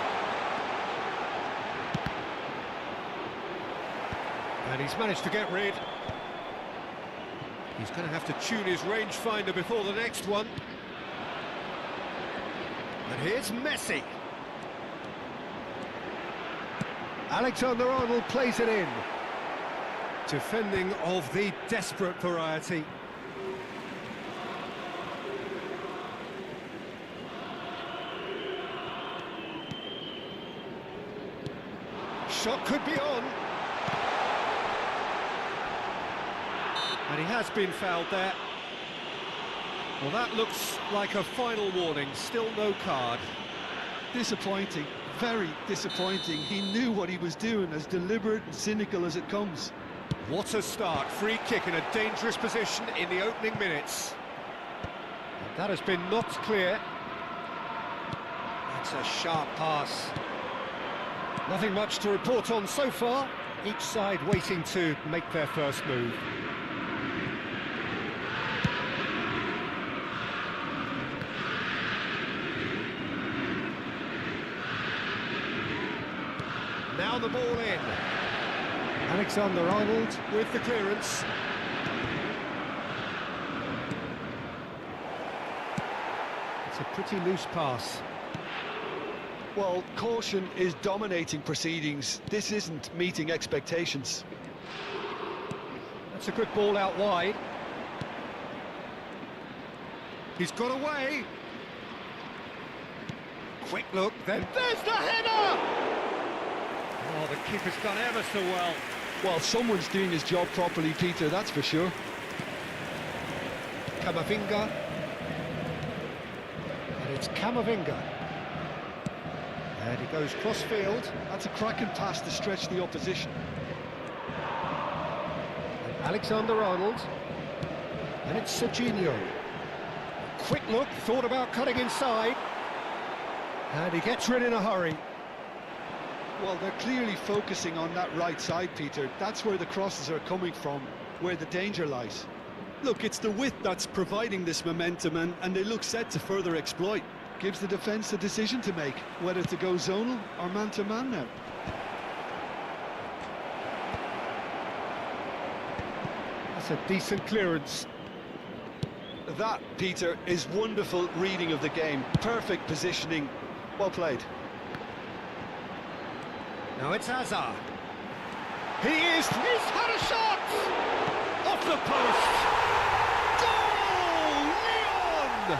And he's managed to get rid. He's going to have to tune his rangefinder before the next one. And here's Messi. Alexander-Arnold plays it in. Defending of the desperate variety. Shot could be on. And he has been fouled there. Well, that looks like a final warning. Still no card. Disappointing, very disappointing. He knew what he was doing, as deliberate and cynical as it comes. What a start. Free kick in a dangerous position in the opening minutes. And that has been knocked clear. That's a sharp pass. Nothing much to report on so far. Each side waiting to make their first move. Now the ball in. Alexander-Arnold with the clearance. It's a pretty loose pass. Well, caution is dominating proceedings. This isn't meeting expectations. That's a good ball out wide. He's got away. Quick look, then there's the header! Oh, the keeper's done ever so well. Well, someone's doing his job properly, Peter, that's for sure. Camavinga. And it's Camavinga. And he goes cross-field. That's a cracking pass to stretch the opposition. And Alexander-Arnold. And it's Serginho. Quick look, thought about cutting inside. And he gets rid in a hurry. Well, they're clearly focusing on that right side, Peter. That's where the crosses are coming from, where the danger lies. Look, it's the width that's providing this momentum, and they look set to further exploit. Gives the defence a decision to make, whether to go zonal or man-to-man now. That's a decent clearance. That, Peter, is wonderful reading of the game. Perfect positioning. Well played. Now it's Hazard. He's had a shot! Off the post! Goal! Leon!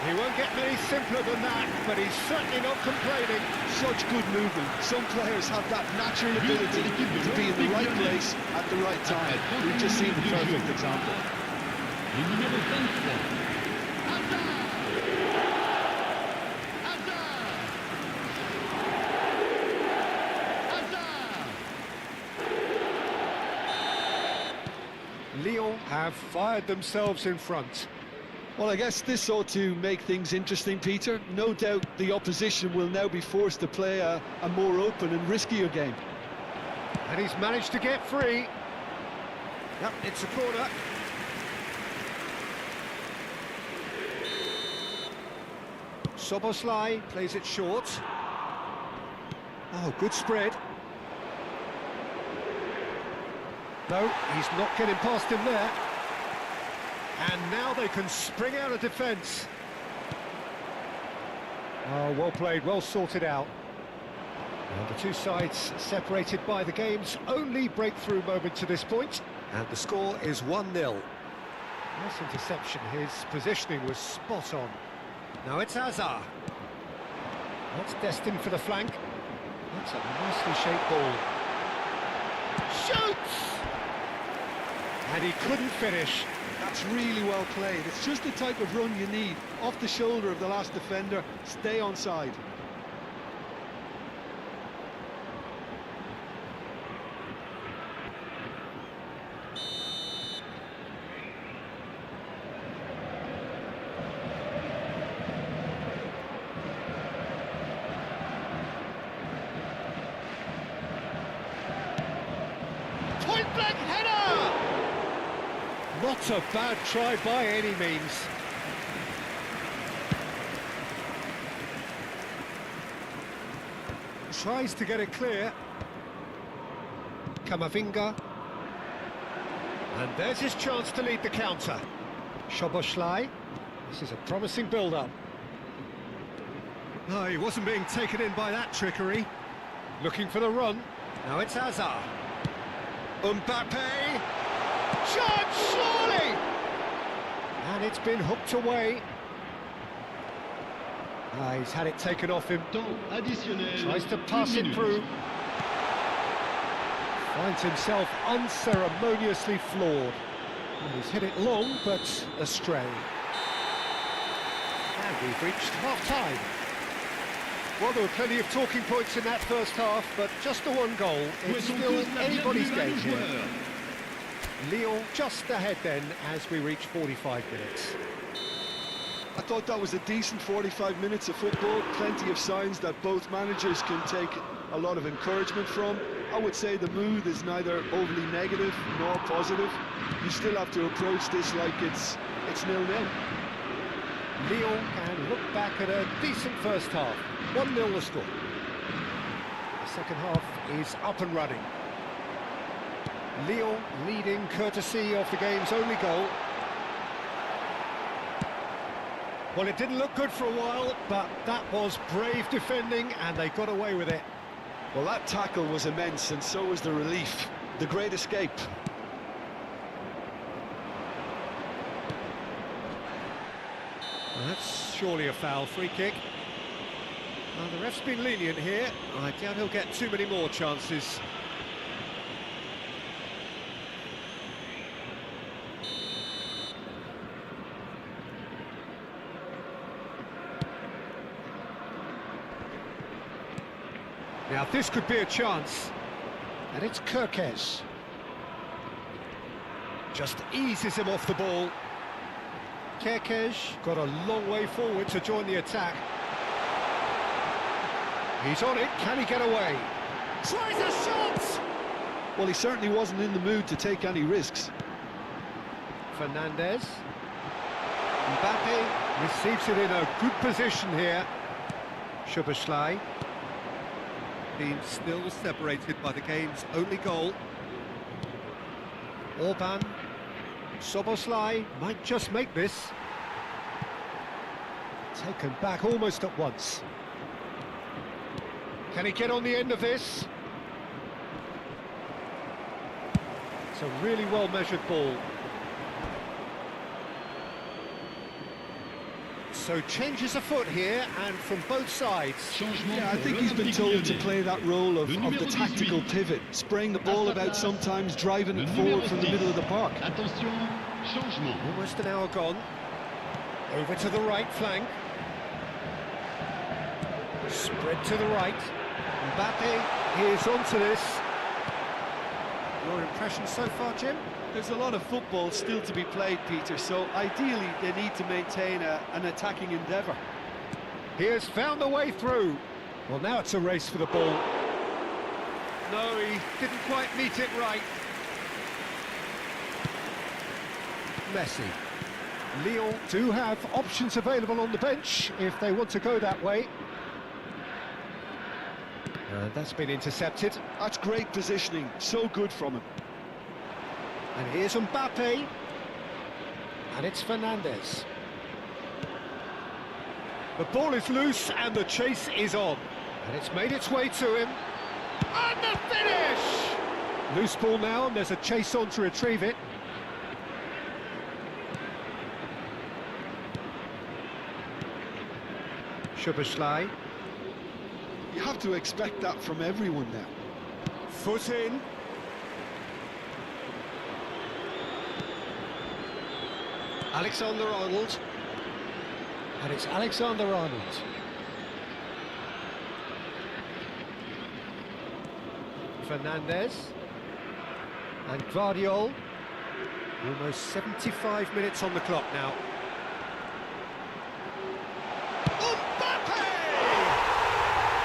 He won't get many simpler than that, but he's certainly not complaining. Such good movement. Some players have that natural ability to be in the right place at the right time. We've just seen the perfect example. Le numéro 23. Hazard! Lyon have fired themselves in front. Well, I guess this ought to make things interesting, Peter. No doubt the opposition will now be forced to play a more open and riskier game. And he's managed to get free. Yep, it's a corner. Soboslai plays it short. Oh, good spread. No, he's not getting past him there. And now they can spring out of defence. Oh, well played, well sorted out. And the two sides separated by the game's only breakthrough moment to this point. And the score is 1-0. Nice interception, his positioning was spot on. Now it's Hazard. That's destined for the flank. That's a nicely shaped ball. Shoots! And he couldn't finish. That's really well played. It's just the type of run you need. Off the shoulder of the last defender, stay onside. Point-blank header! Not a bad try by any means. Tries to get it clear. Camavinga. And there's his chance to lead the counter. Szoboszlai. This is a promising build-up. No, he wasn't being taken in by that trickery. Looking for the run. Now it's Hazard. Mbappe! Shot, surely! And it's been hooked away. He's had it taken off him. Temps additionnel. Tries to pass it through. Finds himself unceremoniously floored. And he's hit it long, but astray. And we've reached half-time. Well, there were plenty of talking points in that first half, but just the one goal. It's still anybody's game here. Lyon just ahead then as we reach 45 minutes. I thought that was a decent 45 minutes of football, plenty of signs that both managers can take a lot of encouragement from. I would say the mood is neither overly negative nor positive. You still have to approach this like it's 0-0. Lyon can look back at a decent first half. 1-0 the score. The second half is up and running. Lyon leading courtesy of the game's only goal. Well, it didn't look good for a while, but that was brave defending and they got away with it. Well, that tackle was immense, and so was the relief. The great escape. Well, that's surely a foul. Free kick. Well, the ref's been lenient here. I doubt he'll get too many more chances. Now this could be a chance, and it's Kirkes. Just eases him off the ball. Kirkes got a long way forward to join the attack. He's on it, can he get away? Tries a shot! Well, he certainly wasn't in the mood to take any risks. Fernandez. Mbappe receives it in a good position here. Szoboszlai. Being still separated by the game's only goal. Orban. Szoboszlai might just make this. Taken back almost at once. Can he get on the end of this? It's a really well-measured ball. So changes afoot here, and from both sides. Yeah, I think he's been told to play that role of the tactical pivot, spraying the ball about sometimes, driving it forward from the middle of the park. Attention, changement. Almost an hour gone. Over to the right flank. Spread to the right. Mbappe is onto this. Your impression so far, Jim? There's a lot of football still to be played, Peter, so ideally they need to maintain an attacking endeavour. He has found a way through. Well, now it's a race for the ball. No, he didn't quite meet it right. Messi. Lyon do have options available on the bench if they want to go that way. That's been intercepted. That's great positioning, so good from him. And here's Mbappe. And it's Fernandez. The ball is loose and the chase is on. And it's made its way to him. And the finish! Loose ball now, and there's a chase on to retrieve it. Szoboszlai. You have to expect that from everyone now. Foot in. Alexander-Arnold. And it's Alexander-Arnold. Fernandez. And Guardiol. Almost 75 minutes on the clock now. Mbappe!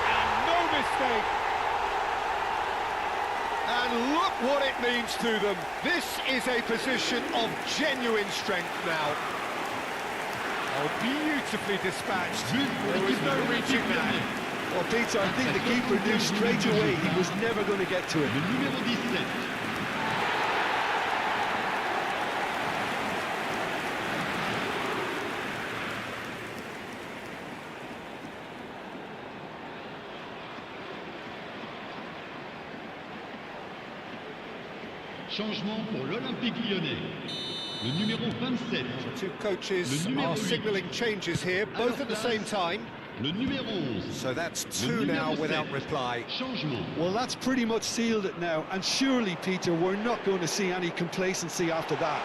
And no mistake. And look what it means to them. This is a position of genuine strength now. Oh, beautifully dispatched. There was no reaching that. Well, Peter, I think the keeper knew straight away he was never going to get to it. Le numéro 17. Changement pour l'Olympique Lyonnais. Le numéro 27. The two coaches are signalling changes here, both at the same time. Le numéro 11. So that's two now without reply. Changement. Well, that's pretty much sealed it now, and surely, Peter, we're not going to see any complacency after that.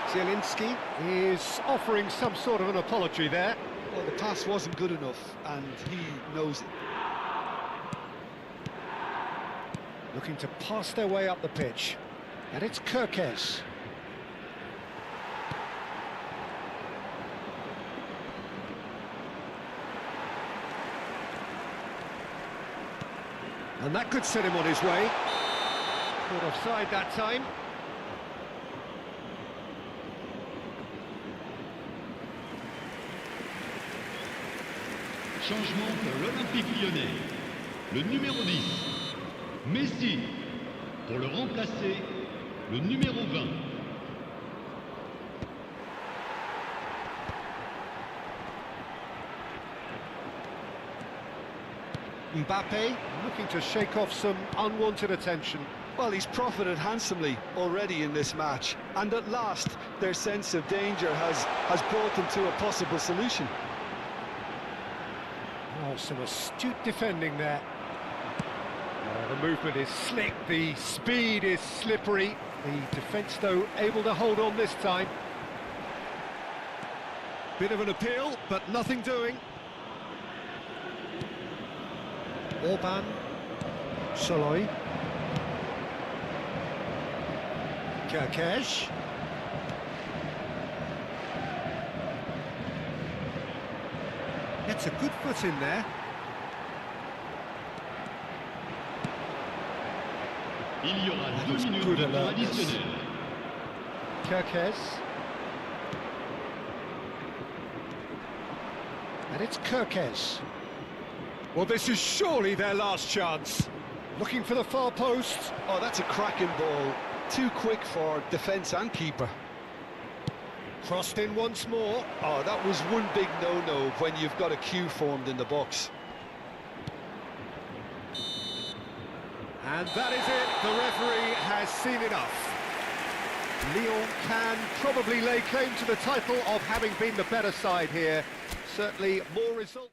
Zielinski is offering some sort of an apology there. Well, the pass wasn't good enough, and he knows it. Looking to pass their way up the pitch. And it's Kirkes. And that could set him on his way. Caught offside that time. Changement pour l'Olympique lyonnais. Le numéro 10, Messi. Pour le remplacer, le numéro 20. Mbappe looking to shake off some unwanted attention. Well, he's profited handsomely already in this match, and at last their sense of danger has brought them to a possible solution. Oh, some astute defending there. The movement is slick, the speed is slippery. The defence, though, able to hold on this time. Bit of an appeal, but nothing doing. Orban, Soloy, Kerkesh. Gets a good foot in there. Il y aura That 2 was minutes good de temps alertness. additionnels. Kerkez. And it's Kerkez. Well, this is surely their last chance. Looking for the far post. Oh, that's a cracking ball. Too quick for defence and keeper. Crossed in once more. Oh, that was one big no-no when you've got a queue formed in the box. And that is it. The referee has seen enough. Lyon can probably lay claim to the title of having been the better side here. Certainly more results.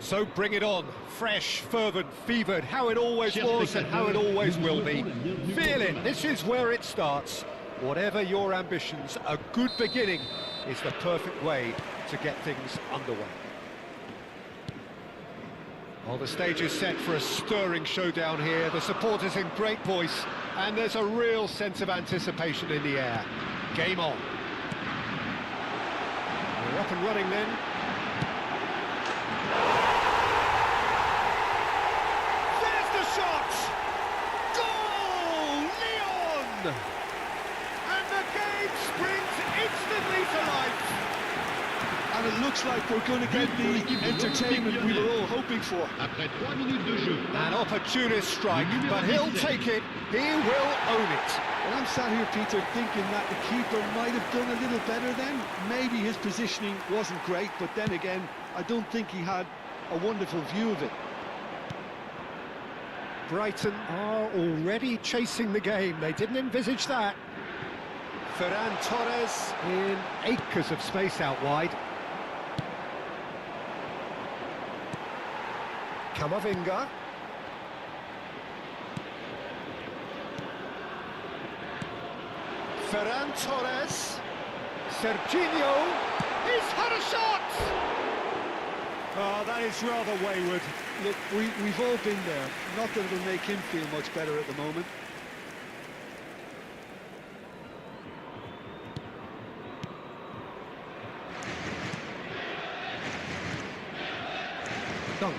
So bring it on, fresh, fervent, fevered, how it always was and how it always will be. Feel it, this is where it starts. Whatever your ambitions, a good beginning is the perfect way to get things underway. Well, the stage is set for a stirring showdown here. The supporters in great voice, and there's a real sense of anticipation in the air. Game on. We're up and running then. There's the shot! Goal! Leon! And the game springs instantly to life. And it looks like we're going to get the entertainment we were all hoping for. Après 3 minutes de jeu. An opportunist strike, but he'll take it. He will own it. And I'm sat here, Peter, thinking that the keeper might have done a little better then. Maybe his positioning wasn't great, but then again, I don't think he had a wonderful view of it. Brighton are already chasing the game. They didn't envisage that. Ferran Torres in acres of space out wide. Camavinga. Ferran Torres. Serginho. He's had a shot! Oh, that is rather wayward. Look, we've all been there. Not that it'll make him feel much better at the moment. Dunk.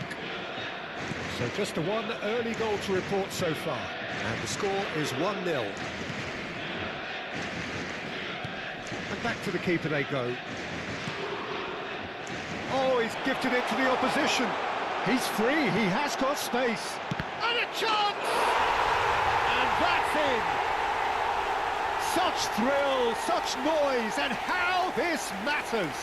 So just the one early goal to report so far. And the score is 1-0. And back to the keeper they go. Oh, he's gifted it to the opposition. He's free, he has got space. And a chance! And that's in! Such thrill, such noise, and how this matters!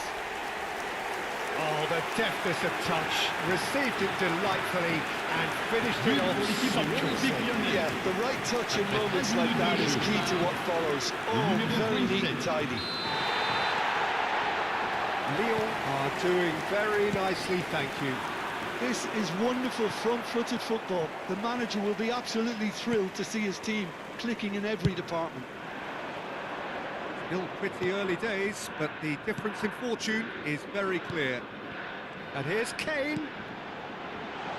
Oh, the deftness of touch, received it delightfully and finished it off sumptuously. Yeah, the right touch in moments like that is key to what follows. Oh, very neat and tidy. Lyon are doing very nicely, thank you. This is wonderful front-footed football. The manager will be absolutely thrilled to see his team clicking in every department. Still pretty early days, but the difference in fortune is very clear. And here's Kane.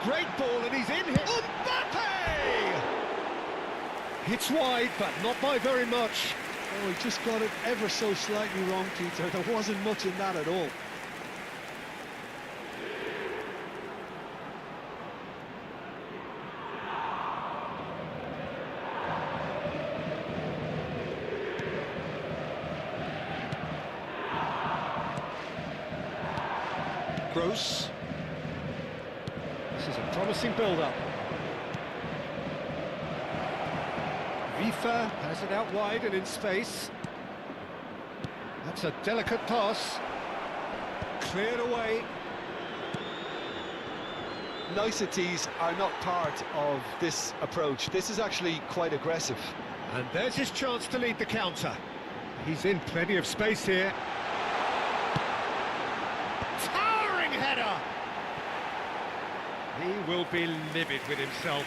Great ball, and he's in here. Mbappe! Hits wide, but not by very much. Oh, he just got it ever so slightly wrong, Peter. There wasn't much in that at all. Gross. This is a promising build-up. Vifa has it out wide and in space. That's a delicate pass. Cleared away. Niceties are not part of this approach. This is actually quite aggressive. And there's his chance to lead the counter. He's in plenty of space here. Towering header! He will be livid with himself.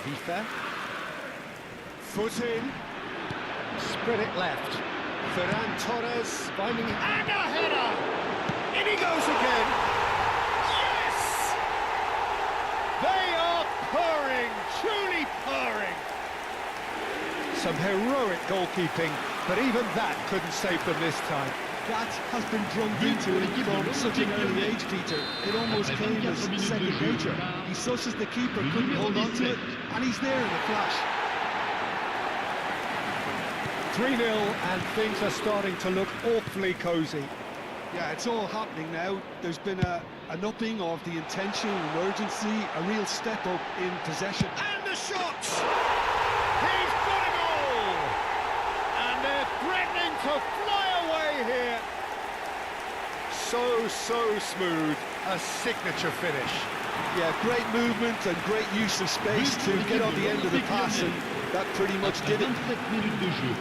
Vifa. Foot in. Spread it left. Ferran Torres finding... And a header! In he goes again! Yes! They are purring, truly purring. Some heroic goalkeeping, but even that couldn't save them this time. That has been drummed into him from such an early age, Peter. It almost came as second nature. He susses the keeper, couldn't hold on to it, and he's there in a flash. 3-0, and things are starting to look awfully cosy. Yeah, it's all happening now. There's been an upping of the intention and urgency, a real step up in possession. And the shot! He's got a goal! And they're threatening to fly away here. So smooth, a signature finish. Yeah, great movement and great use of space to get on the end of the pass, and that pretty much did it. 27 minutes de jeu.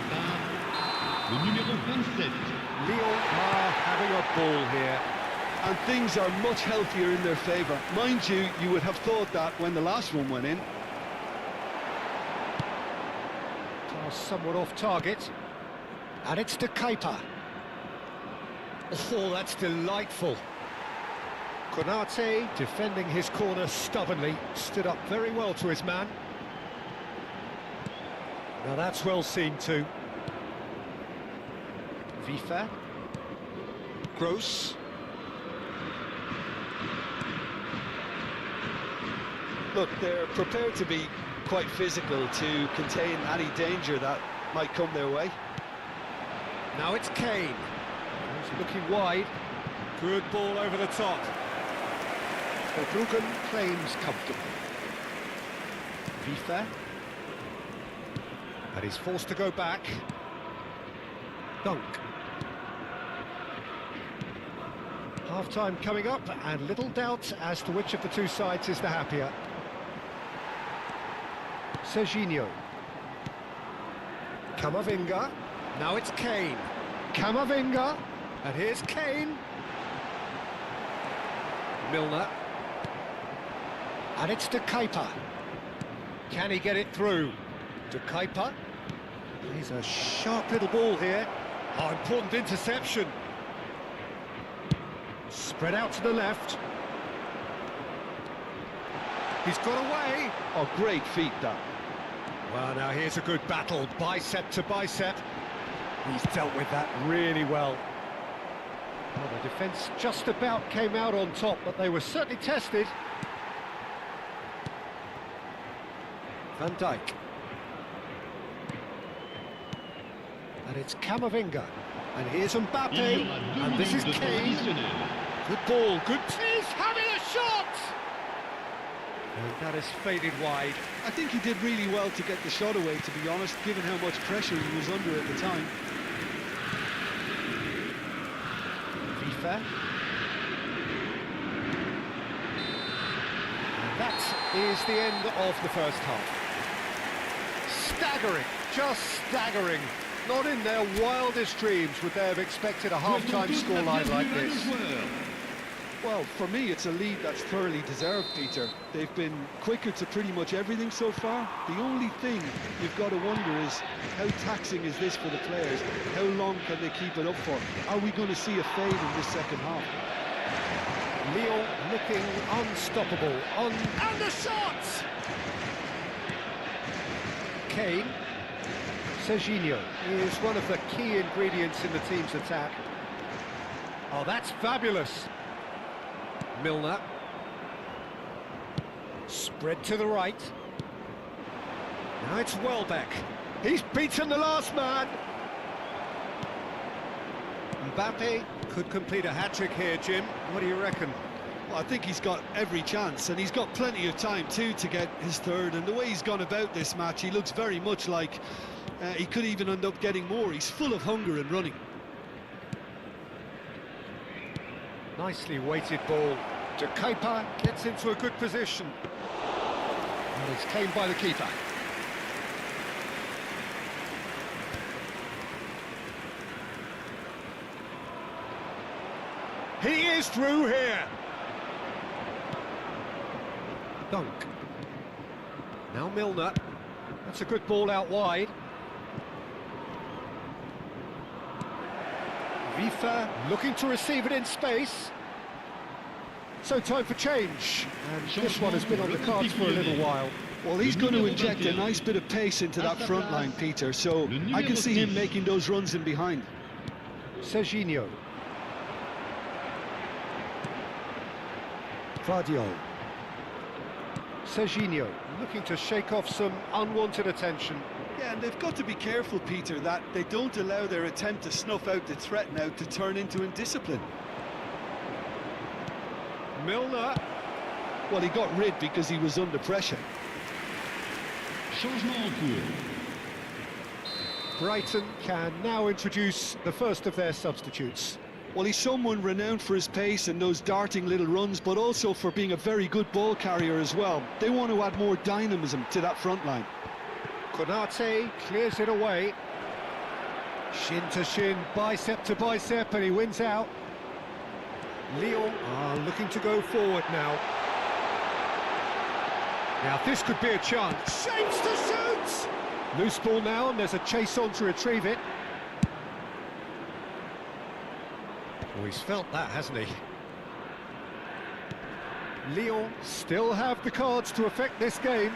le numéro 27. Lyon are having a ball here. And things are much healthier in their favour. Mind you, you would have thought that when the last one went in. Pass somewhat off target. And it's to Kepa. Oh, that's delightful. Konate defending his corner stubbornly, stood up very well to his man. Now that's well seen too. Vifa. Gross. Look, they're prepared to be quite physical to contain any danger that might come their way. Now it's Kane. He's looking wide. Good ball over the top. Verbruggen claims comfortably. Vifa. And he's forced to go back. Dunk. Half-time coming up, and little doubt as to which of the two sides is the happier. Serginho. Camavinga. Now it's Kane. Camavinga. And here's Kane. Milner. And it's to Kepa. Can he get it through? To Kepa. He's a sharp little ball here. Oh, important interception. Spread out to the left. He's got away. Oh, great feat, that. Well, now here's a good battle, bicep to bicep. He's dealt with that really well. Well, the defence just about came out on top, but they were certainly tested. Van Dijk. And it's Camavinga. And here's Mbappe. Il y aura 2 And this is minutes de temps Kane. additionnel. Good ball, good... He's having a shot! And that has faded wide. I think he did really well to get the shot away, to be honest, given how much pressure he was under at the time. FIFA. And that is the end of the first half. Staggering, just staggering. Not in their wildest dreams would they have expected a half-time scoreline like this. Well, for me, it's a lead that's thoroughly deserved, Peter. They've been quicker to pretty much everything so far. The only thing you've got to wonder is, how taxing is this for the players? How long can they keep it up for? Are we going to see a fade in this second half? Lyon looking unstoppable. And the shot! Kane. Serginho is one of the key ingredients in the team's attack. Oh, that's fabulous. Milner. Spread to the right. Now it's Welbeck. He's beaten the last man. Mbappe could complete a hat-trick here, Jim. What do you reckon? Well, I think he's got every chance, and he's got plenty of time too to get his third. And the way he's gone about this match, he looks very much like he could even end up getting more. He's full of hunger and running. Nicely weighted ball. To Kepa, gets into a good position. And it's claimed by the keeper. He is through here. Dunk. Now Milner. That's a good ball out wide. Vifa looking to receive it in space. So time for change. And this one has been on the cards for a little while. Well, he's going to inject a nice bit of pace into that front line, Peter, so I can see him making those runs in behind. Serginho. Vardiol. Serginho looking to shake off some unwanted attention. Yeah, and they've got to be careful, Peter, that they don't allow their attempt to snuff out the threat now to turn into indiscipline. Milner. Well, he got rid because he was under pressure. Changement en cours. Brighton can now introduce the first of their substitutes. Well, he's someone renowned for his pace and those darting little runs, but also for being a very good ball carrier as well. They want to add more dynamism to that front line. Konate clears it away. Shin to shin, bicep to bicep, and he wins out. Lyon are looking to go forward now. Now this could be a chance. Shapes to shoot! Loose ball now, and there's a chase on to retrieve it. Oh, he's felt that, hasn't he? Lyon still have the cards to affect this game.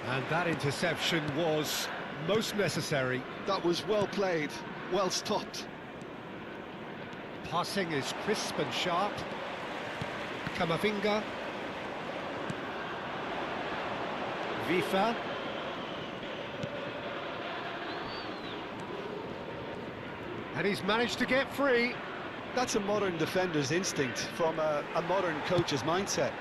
And that interception was most necessary. That was well played, well stopped. Passing is crisp and sharp. Kamavinga. Vifa. And he's managed to get free. That's a modern defender's instinct from a modern coach's mindset.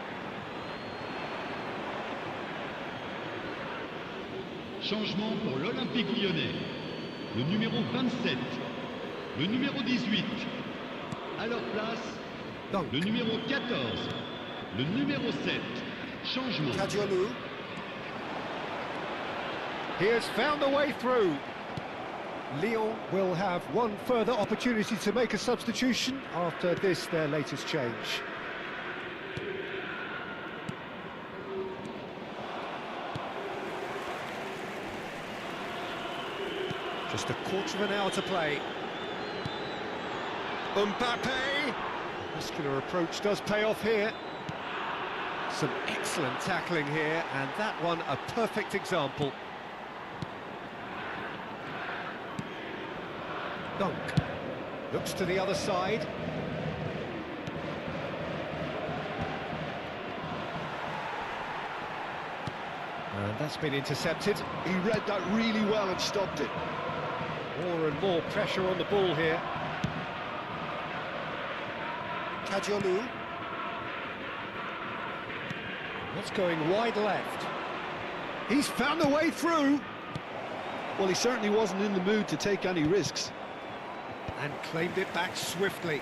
Changement pour l'Olympique lyonnais. Le numéro 27, le numéro 18. À leur place, Donc, le numéro 14, le numéro 7. Changement. Kadiolu. he has found a way through. Lyon will have one further opportunity to make a substitution after this, their latest change. Just a quarter of an hour to play. Mbappe! Muscular approach does pay off here. Some excellent tackling here, and that one a perfect example. Dunk. Looks to the other side. And that's been intercepted. He read that really well and stopped it. More and more pressure on the ball here. Kadiolu. What's going wide left? He's found a way through. Well, he certainly wasn't in the mood to take any risks. And claimed it back swiftly.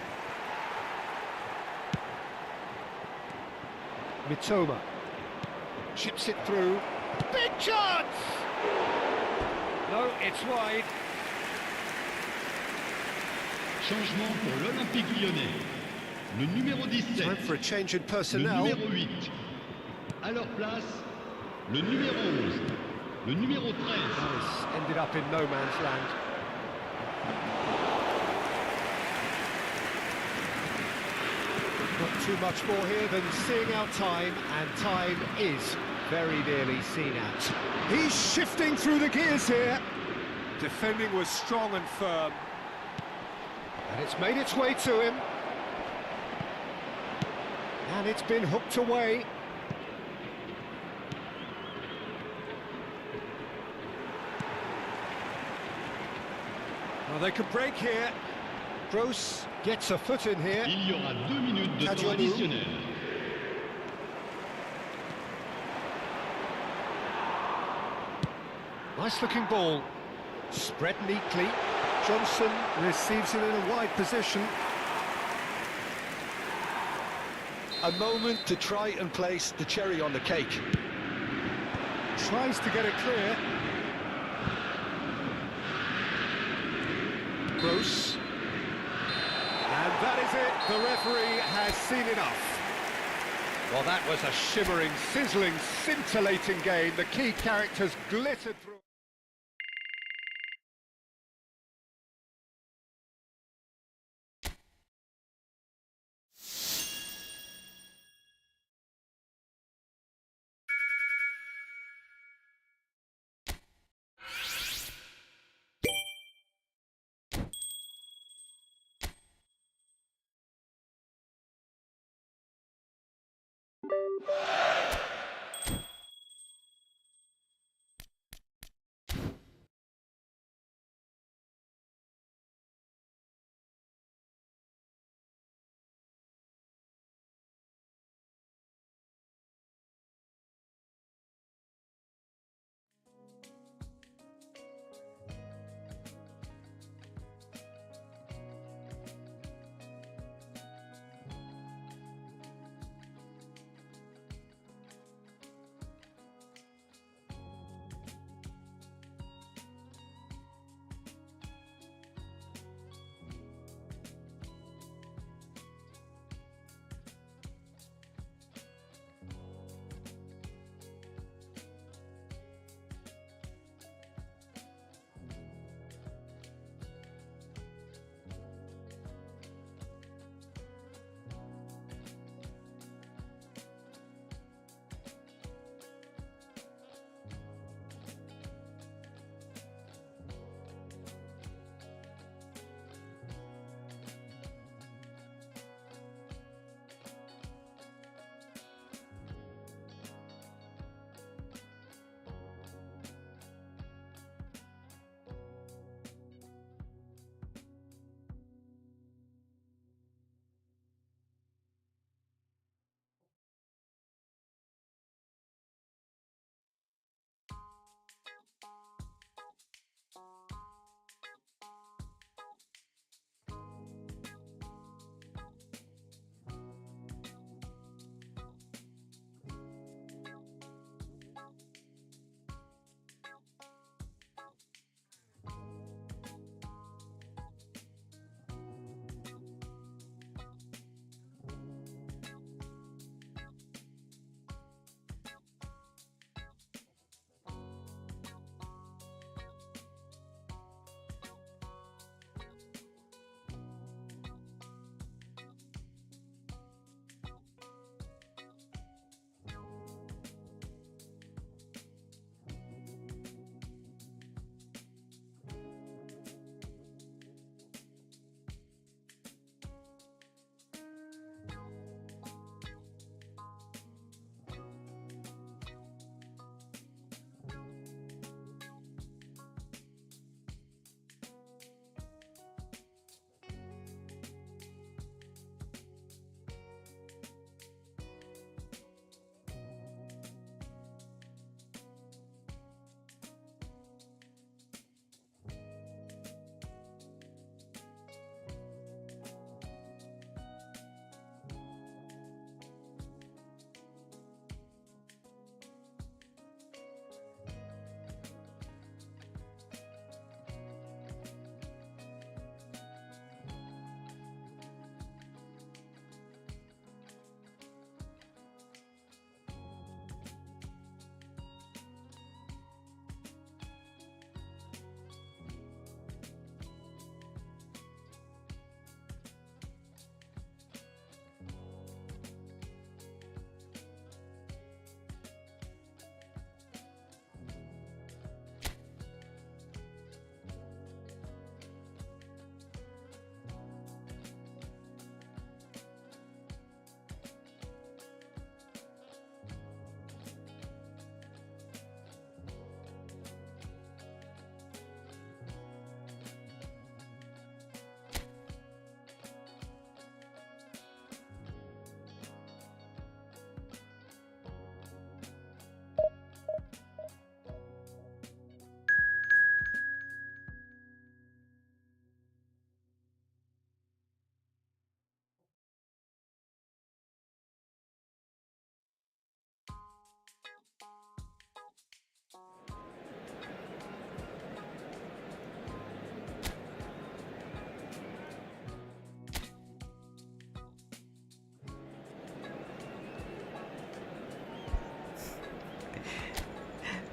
Mitoma chips it through. Big chance! No, it's wide. Changement pour l'Olympique lyonnais. Le numéro 17, Time for a change in le personnel. numéro 8. À leur place, le numéro 11, le numéro 13. This ended up in no man's land. Not too much more here than seeing out time, and time is very nearly seen out. He's shifting through the gears here. Defending was strong and firm. And it's made its way to him. And it's been hooked away. Well, they could break here. Gross gets a foot in here. Il y aura 2 minutes de temps Kadiolu. additionnel. Nice looking ball. Spread neatly. Johnson receives it in a wide position. A moment to try and place the cherry on the cake. Tries to get it clear. Gross. And that is it. The referee has seen enough. Well, that was a shimmering, sizzling, scintillating game. The key characters glittered through.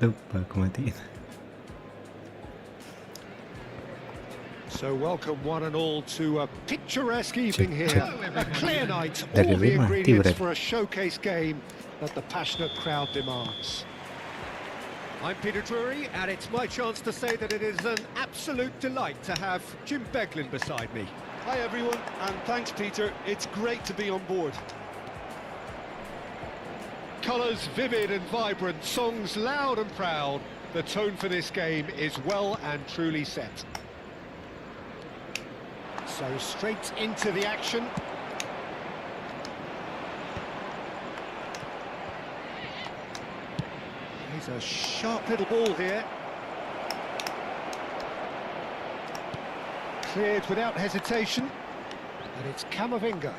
Lupa aku matiin. So welcome one and all to a picturesque evening here. A clear night, Dari all the lima, ingredients berarti. for a showcase game that the passionate crowd demands. I'm Peter Drury, and it's my chance to say that it is an absolute delight to have Jim Beglin beside me. Hi everyone, and thanks Peter. It's great to be on board. Colours vivid and vibrant, songs loud and proud. The tone for this game is well and truly set. So straight into the action. He's a sharp little ball here. Cleared without hesitation. And it's Camavinga.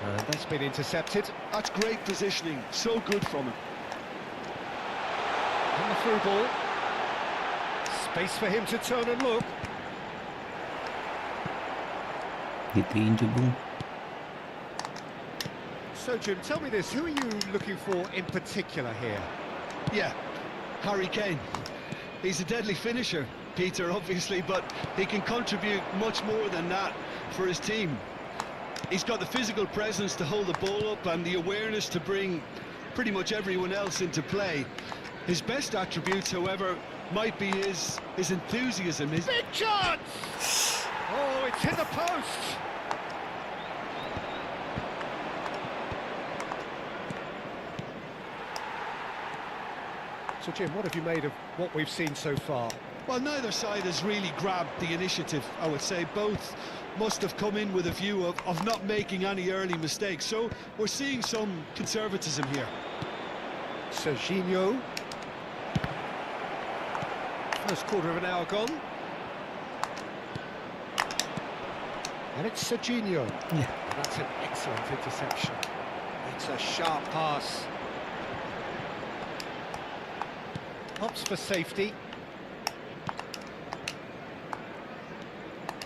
And that's been intercepted. That's great positioning, so good from him. And the through ball. Space for him to turn and look. Ditinju bung. So Jim, tell me this, who are you looking for in particular here? Yeah, Harry Kane. He's a deadly finisher, Peter, obviously, but he can contribute much more than that for his team. He's got the physical presence to hold the ball up and the awareness to bring pretty much everyone else into play. His best attributes, however, might be his enthusiasm. Big chance! Oh, it's hit the post! So Jim, what have you made of what we've seen so far? Well, neither side has really grabbed the initiative, I would say. Both must have come in with a view of not making any early mistakes. So we're seeing some conservatism here. Serginho. First quarter of an hour gone. And it's Serginho. Yeah. That's an excellent interception. It's a sharp pass. Opts for safety.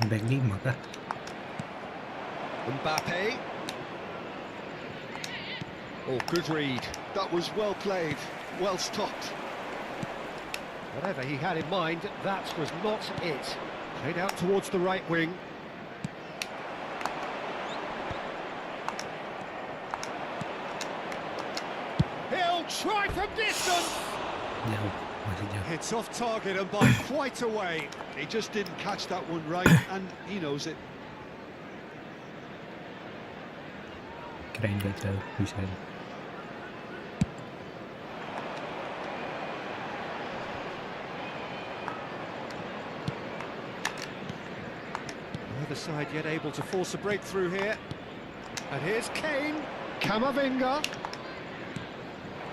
Back 5 kah? Mbappe. Oh, good read. That was well played, well stopped. Whatever he had in mind, that was not it. Played out towards the right wing. He'll try from distance! Jauh, masih jauh. It's off target and by quite a way. He just didn't catch that one right, and he knows it. Kirain gak jauh, bisa. Neither side yet able to force a breakthrough here. And here's Kane. Camavinga.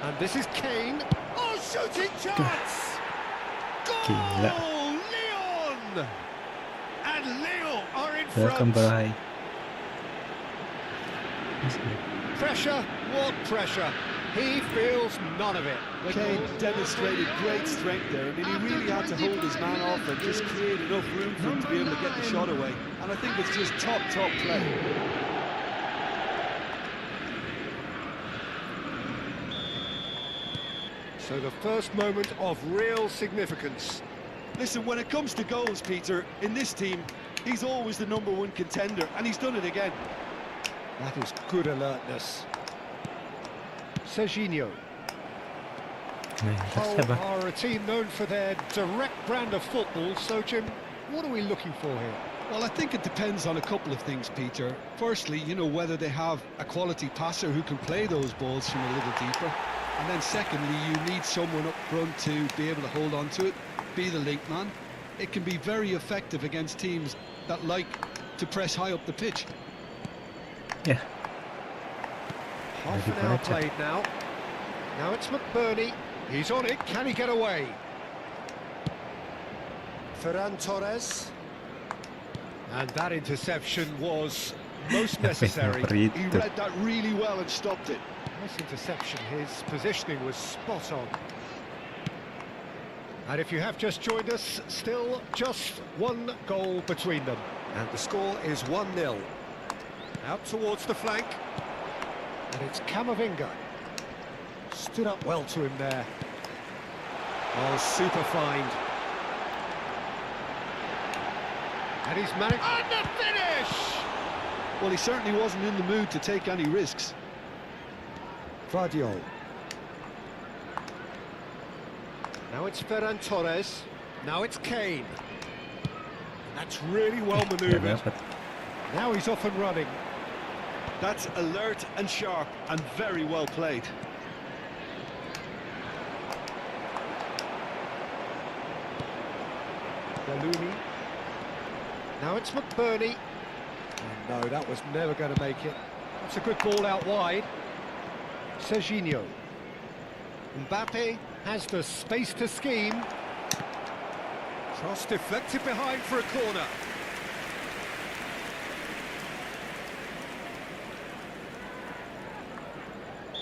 And this is Kane. Oh, shooting chance! Gila. Goal! Leon! And Lille are in Welcome, front. bye. Pressure, what pressure? He feels none of it. Kane demonstrated great strength there. I mean, he really had to hold his man off and just create enough room for him to be able to get the shot away. And I think it's just top play. So the first moment of real significance. Listen, when it comes to goals, Peter, in this team, he's always the #1 contender, and he's done it again. That is good alertness. Serginho. Nah, Hull siapa? are a team known for their direct brand of football, so Jim, what are we looking for here? Well, I think it depends on a couple of things, Peter. Firstly, you know, whether they have a quality passer who can play those balls from a little deeper. And then secondly, you need someone up front to be able to hold on to it, be the link man. It can be very effective against teams that like to press high up the pitch. Yeah. Half an hour played now. Now it's McBurney. He's on it. Can he get away? Ferran Torres. And that interception was most necessary. He read that really well and stopped it. Nice interception. His positioning was spot on. And if you have just joined us, still just one goal between them. And the score is 1-0. Out towards the flank. And it's Camavinga. Stood up well to him there. Oh, super find. And he's managed... And the finish! Well, he certainly wasn't in the mood to take any risks. Vardiol. Now it's Ferran Torres. Now it's Kane. That's really well Nggak manoeuvred. dapat. Now he's off and running. That's alert and sharp and very well played. Galuni. Now it's McBurney. Oh, no, that was never going to make it. That's a good ball out wide. Serginho. Mbappe has the space to scheme. Cross deflected behind for a corner.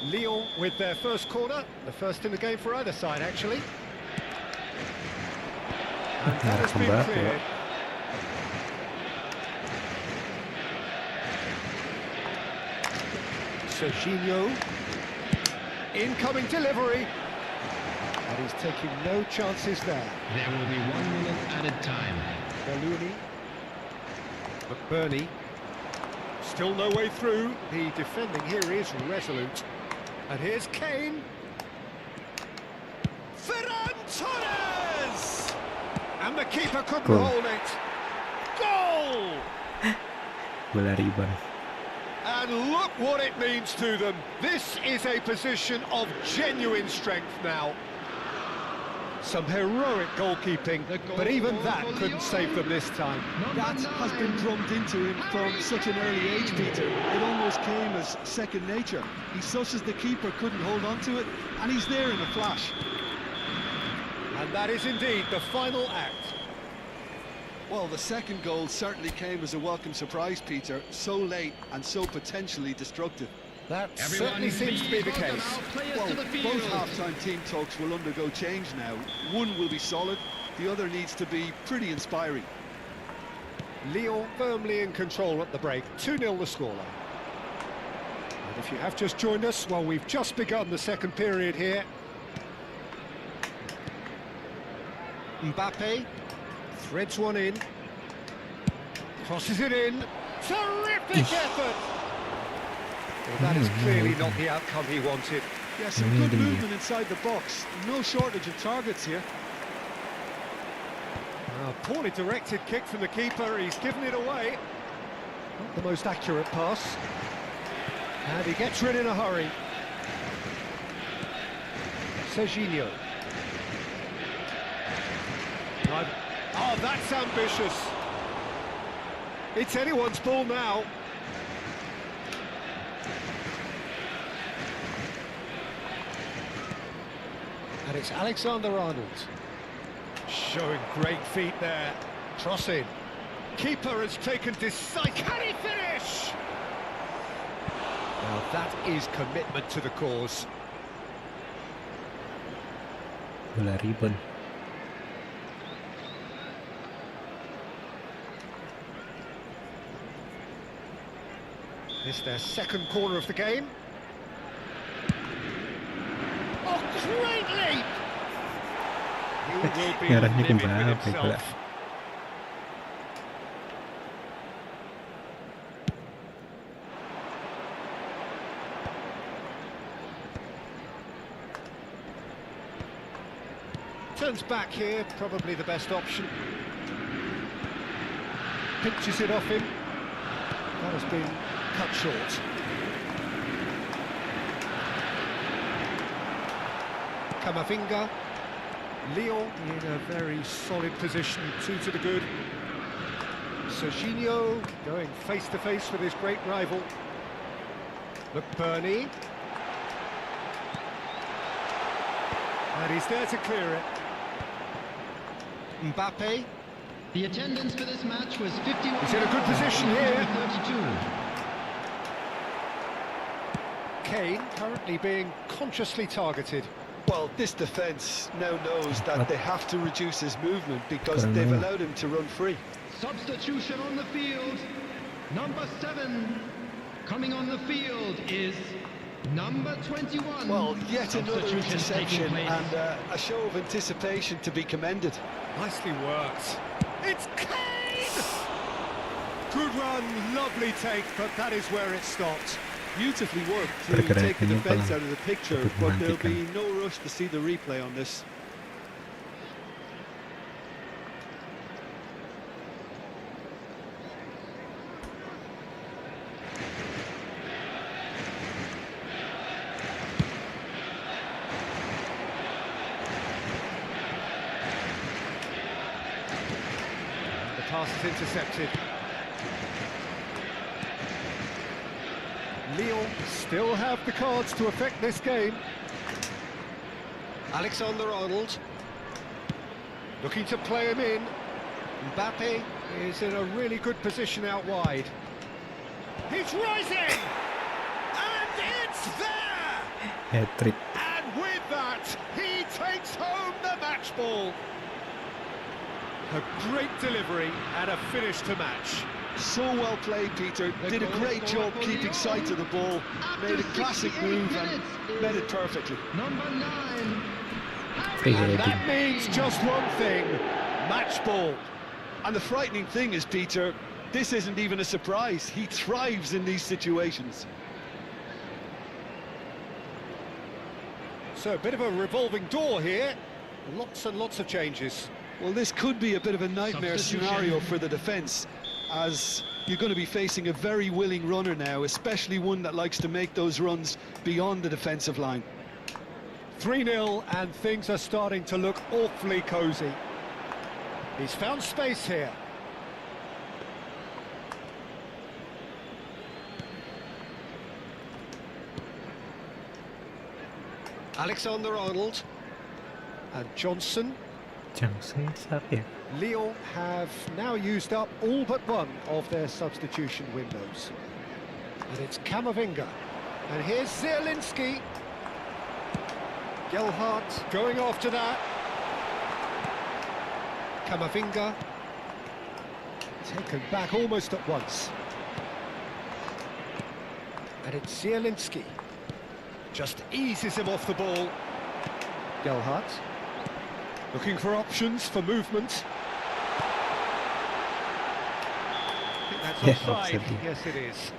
Lyon with their first corner, the first in the game for either side, actually. And that has been Mbappe, cleared. Serginho. Incoming delivery. And he's taking no chances there. There will be 1 minute added time. Galuni. McBurney. Still no way through. The defending here is resolute. And here's Kane. Ferran Torres! And the keeper couldn't Goal. hold it. Goal! Bola ribbon. And look what it means to them. This is a position of genuine strength now. Some heroic goalkeeping, but even that couldn't save them this time. That has been drummed into him from such an early age, Peter. It almost came as second nature. He sussed the keeper couldn't hold on to it, and he's there in a flash. And that is indeed the final act. Well, the second goal certainly came as a welcome surprise, Peter. So late and so potentially destructive. That Everyone certainly seems to be the please welcome case. our players Well, to the field. both half-time team talks will undergo change now. One will be solid, the other needs to be pretty inspiring. Lyon firmly in control at the break. 2-0 the scoreline. And if you have just joined us, well, we've just begun the second period here. Mbappe threads one in. Crosses it in. Terrific effort! Well, that is clearly not the outcome he wanted. Yeah, some good movement inside the box. No shortage of targets here. Poorly directed kick from the keeper, he's given it away. Not the most accurate pass. And he gets rid in a hurry. Serginho. Oh, that's ambitious. It's anyone's ball now. And it's Alexander-Arnold. Showing great feet there. Cross in. Keeper has taken decisive... Can he finish? Now that is commitment to the cause. Bola ribbon. This their second corner of the game. Oh, great leap! He will be Ngarahnya ke livid with Mbappe pula. himself. Turns back here, probably the best option. Pinches it off him. That has been cut short. Camavinga. Lyon in a very solid position, 2 to the good. Serginho going face to face with his great rival. McBurney. And he's there to clear it. Mbappe. The attendance for this match was 51. He's in a good position here. 32. Kane currently being consciously targeted. Well, this defence now knows that they have to reduce his movement because they've allowed him to run free. Substitution on the field. Number 7 coming on the field is Number 21. Well, yet another Substitution taking interception place. and a show of anticipation to be commended. Nicely worked. It's Kane! Good run, lovely take, but that is where it stopped. Beautifully worked to take the Pergerakannya defence pelan out of the picture, untuk but there'll be menantikan. no rush to see the replay on this. The pass is intercepted. Lyon still have the cards to affect this game. Alexander-Arnold looking to play him in. Mbappe is in a really good position out wide. He's rising! And it's there! Hat-trick. And with that, he takes home the match ball. A great delivery and a finish to match. So well played, Peter. Did a great job keeping sight of the ball. Made a classic move and met it perfectly. Number 9. Free And heading. that means just one thing, match ball. And the frightening thing is, Peter, this isn't even a surprise. He thrives in these situations. So a bit of a revolving door here. Lots and lots of changes. Well, this could be a bit of a nightmare Substitution. scenario for the defence, as you're going to be facing a very willing runner now, especially one that likes to make those runs beyond the defensive line. 3-0 and things are starting to look awfully cosy. He's found space here. Alexander-Arnold and Johnson. Johnson siapa ya? Lyon have now used up all but one of their substitution windows. And it's Camavinga. And here's Zielinski. Gelhardt going after that. Camavinga. Taken back almost at once. And it's Zielinski. Just eases him off the ball. Gelhardt. Looking for options for movement. I think that's Yeah, offside. offside. Yes, it is.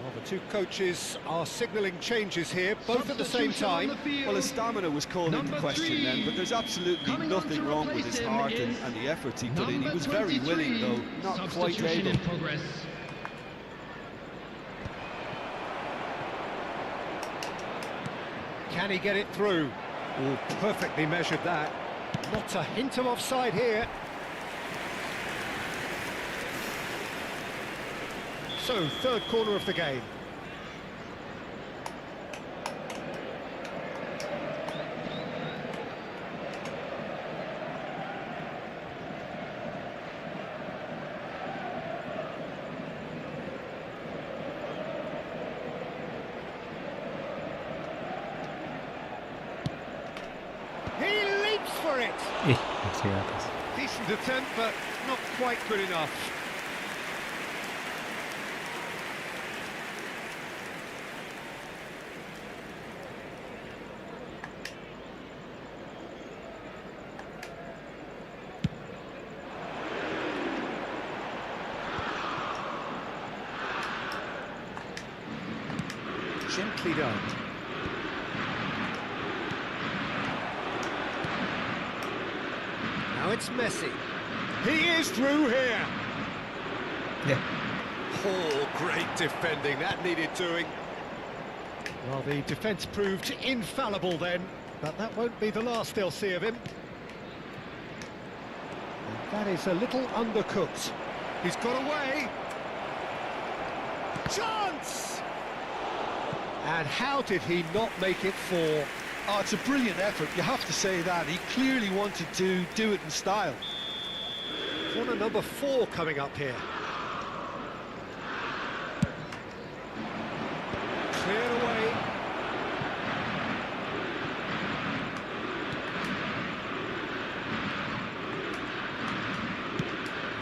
Well, the two coaches are signalling changes here, both at the same Substitution on time. the field. Well, his stamina was called into Number question then, 3. but there's absolutely Coming on nothing to wrong with replace his him heart is and the efforts he put in. He Number was very 23. willing, though, not quite Substitution able. in progress. Can he get it through? Oh, perfectly measured that. Not a hint of offside here. So, third corner of the game. He leaps for it. Masih atas. Decent attempt, but not quite good enough. Gently done. Now it's Messi. He is through here. Ya, Oh, great defending. That needed doing. Well, the defence proved infallible then, but that won't be the last they'll see of him. And that is a little undercooked. He's got away. Chance! And how did he not make it 4? Oh, it's a brilliant effort, you have to say that. He clearly wanted to do it in style. Corner number 4 coming up here. Cleared away.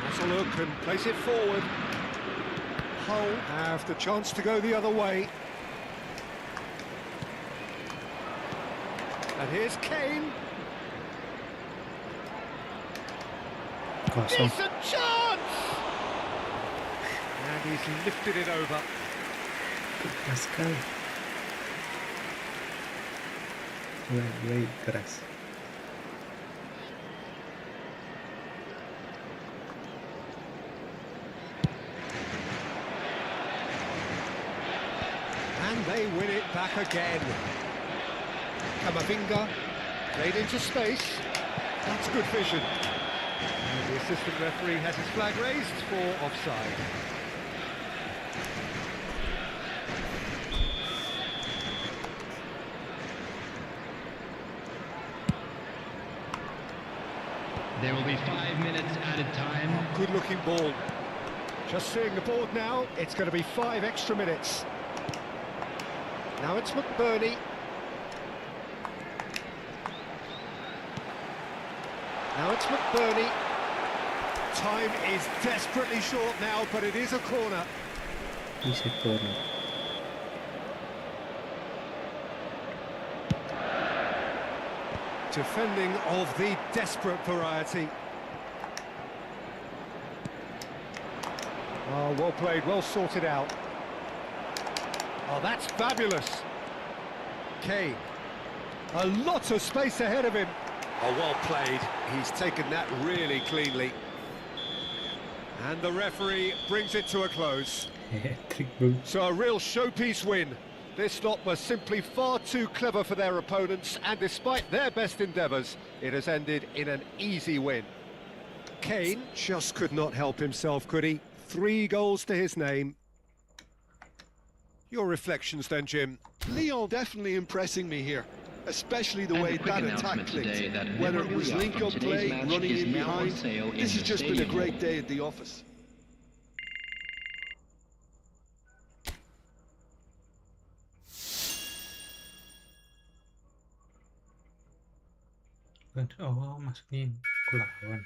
Has a look and plays it forward. hole, have the chance to go the other way. And here's Kane. Kosong. Decent chance! And he's lifted it over. Keras sekali. Mulai keras. And they win it back again. Kamavinga played into space. That's good vision. And the assistant referee has his flag raised for offside. There will be 5 minutes added time. Good looking ball. Just seeing the board now, it's going to be 5 extra minutes. Now it's McBurney. Now it's McBurney. Time is desperately short now, but it is a corner. Bisa corner. Defending of the desperate variety. Oh, well played, well sorted out. Oh, that's fabulous. Kane. A lot of space ahead of him. Oh, well played. He's taken that really cleanly. And the referee brings it to a close. Hat-trick, bro. So a real showpiece win. This lot were simply far too clever for their opponents, and despite their best endeavours, it has ended in an easy win. Kane just could not help himself, could he? 3 goals to his name. Your reflections then, Jim? Lyon definitely impressing me here, especially the And way a quick that attack announcement today clicked. that Whether it was memorabilia link-up from today's play, match running is in now on behind, sale in this has the just been a stadium great hall. day at the office. Oh, masuknya kulawan.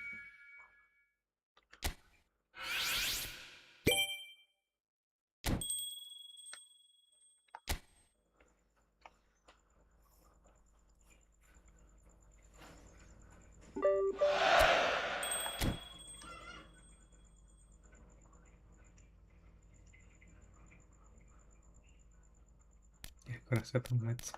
Ya, kurang 1 match.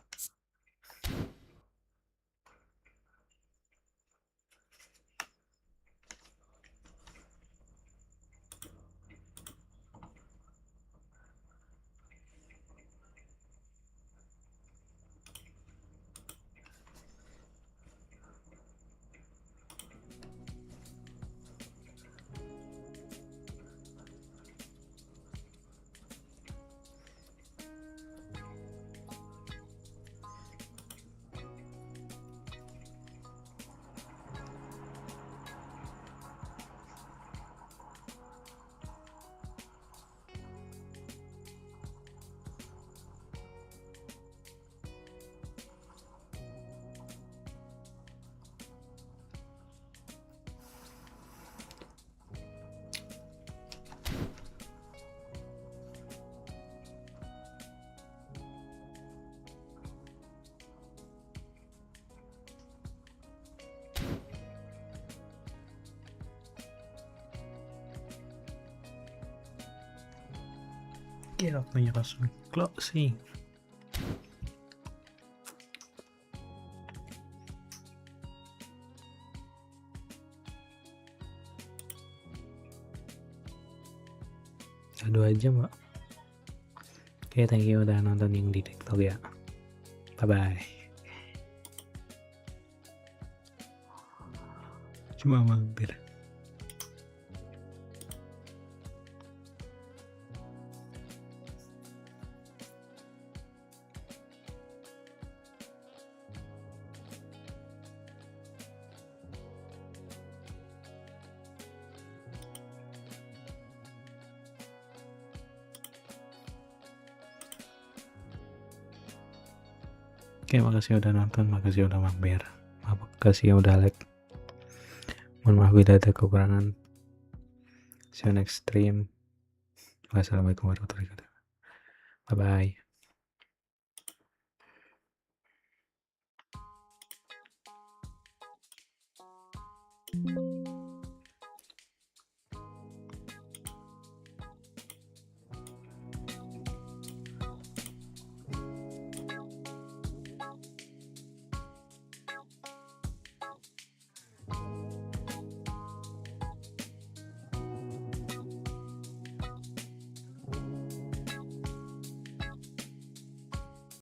Ya, waktunya langsung closing. Udah 2 jam, Pak. Oke, thank you udah nonton yang di TikTok ya. Bye-bye. Cuma mampir. Oke, makasih udah nonton, makasih udah mampir, makasih udah like. Mohon maaf bila ada kekurangan. See you next stream. Wassalamualaikum warahmatullahi wabarakatuh. Bye bye.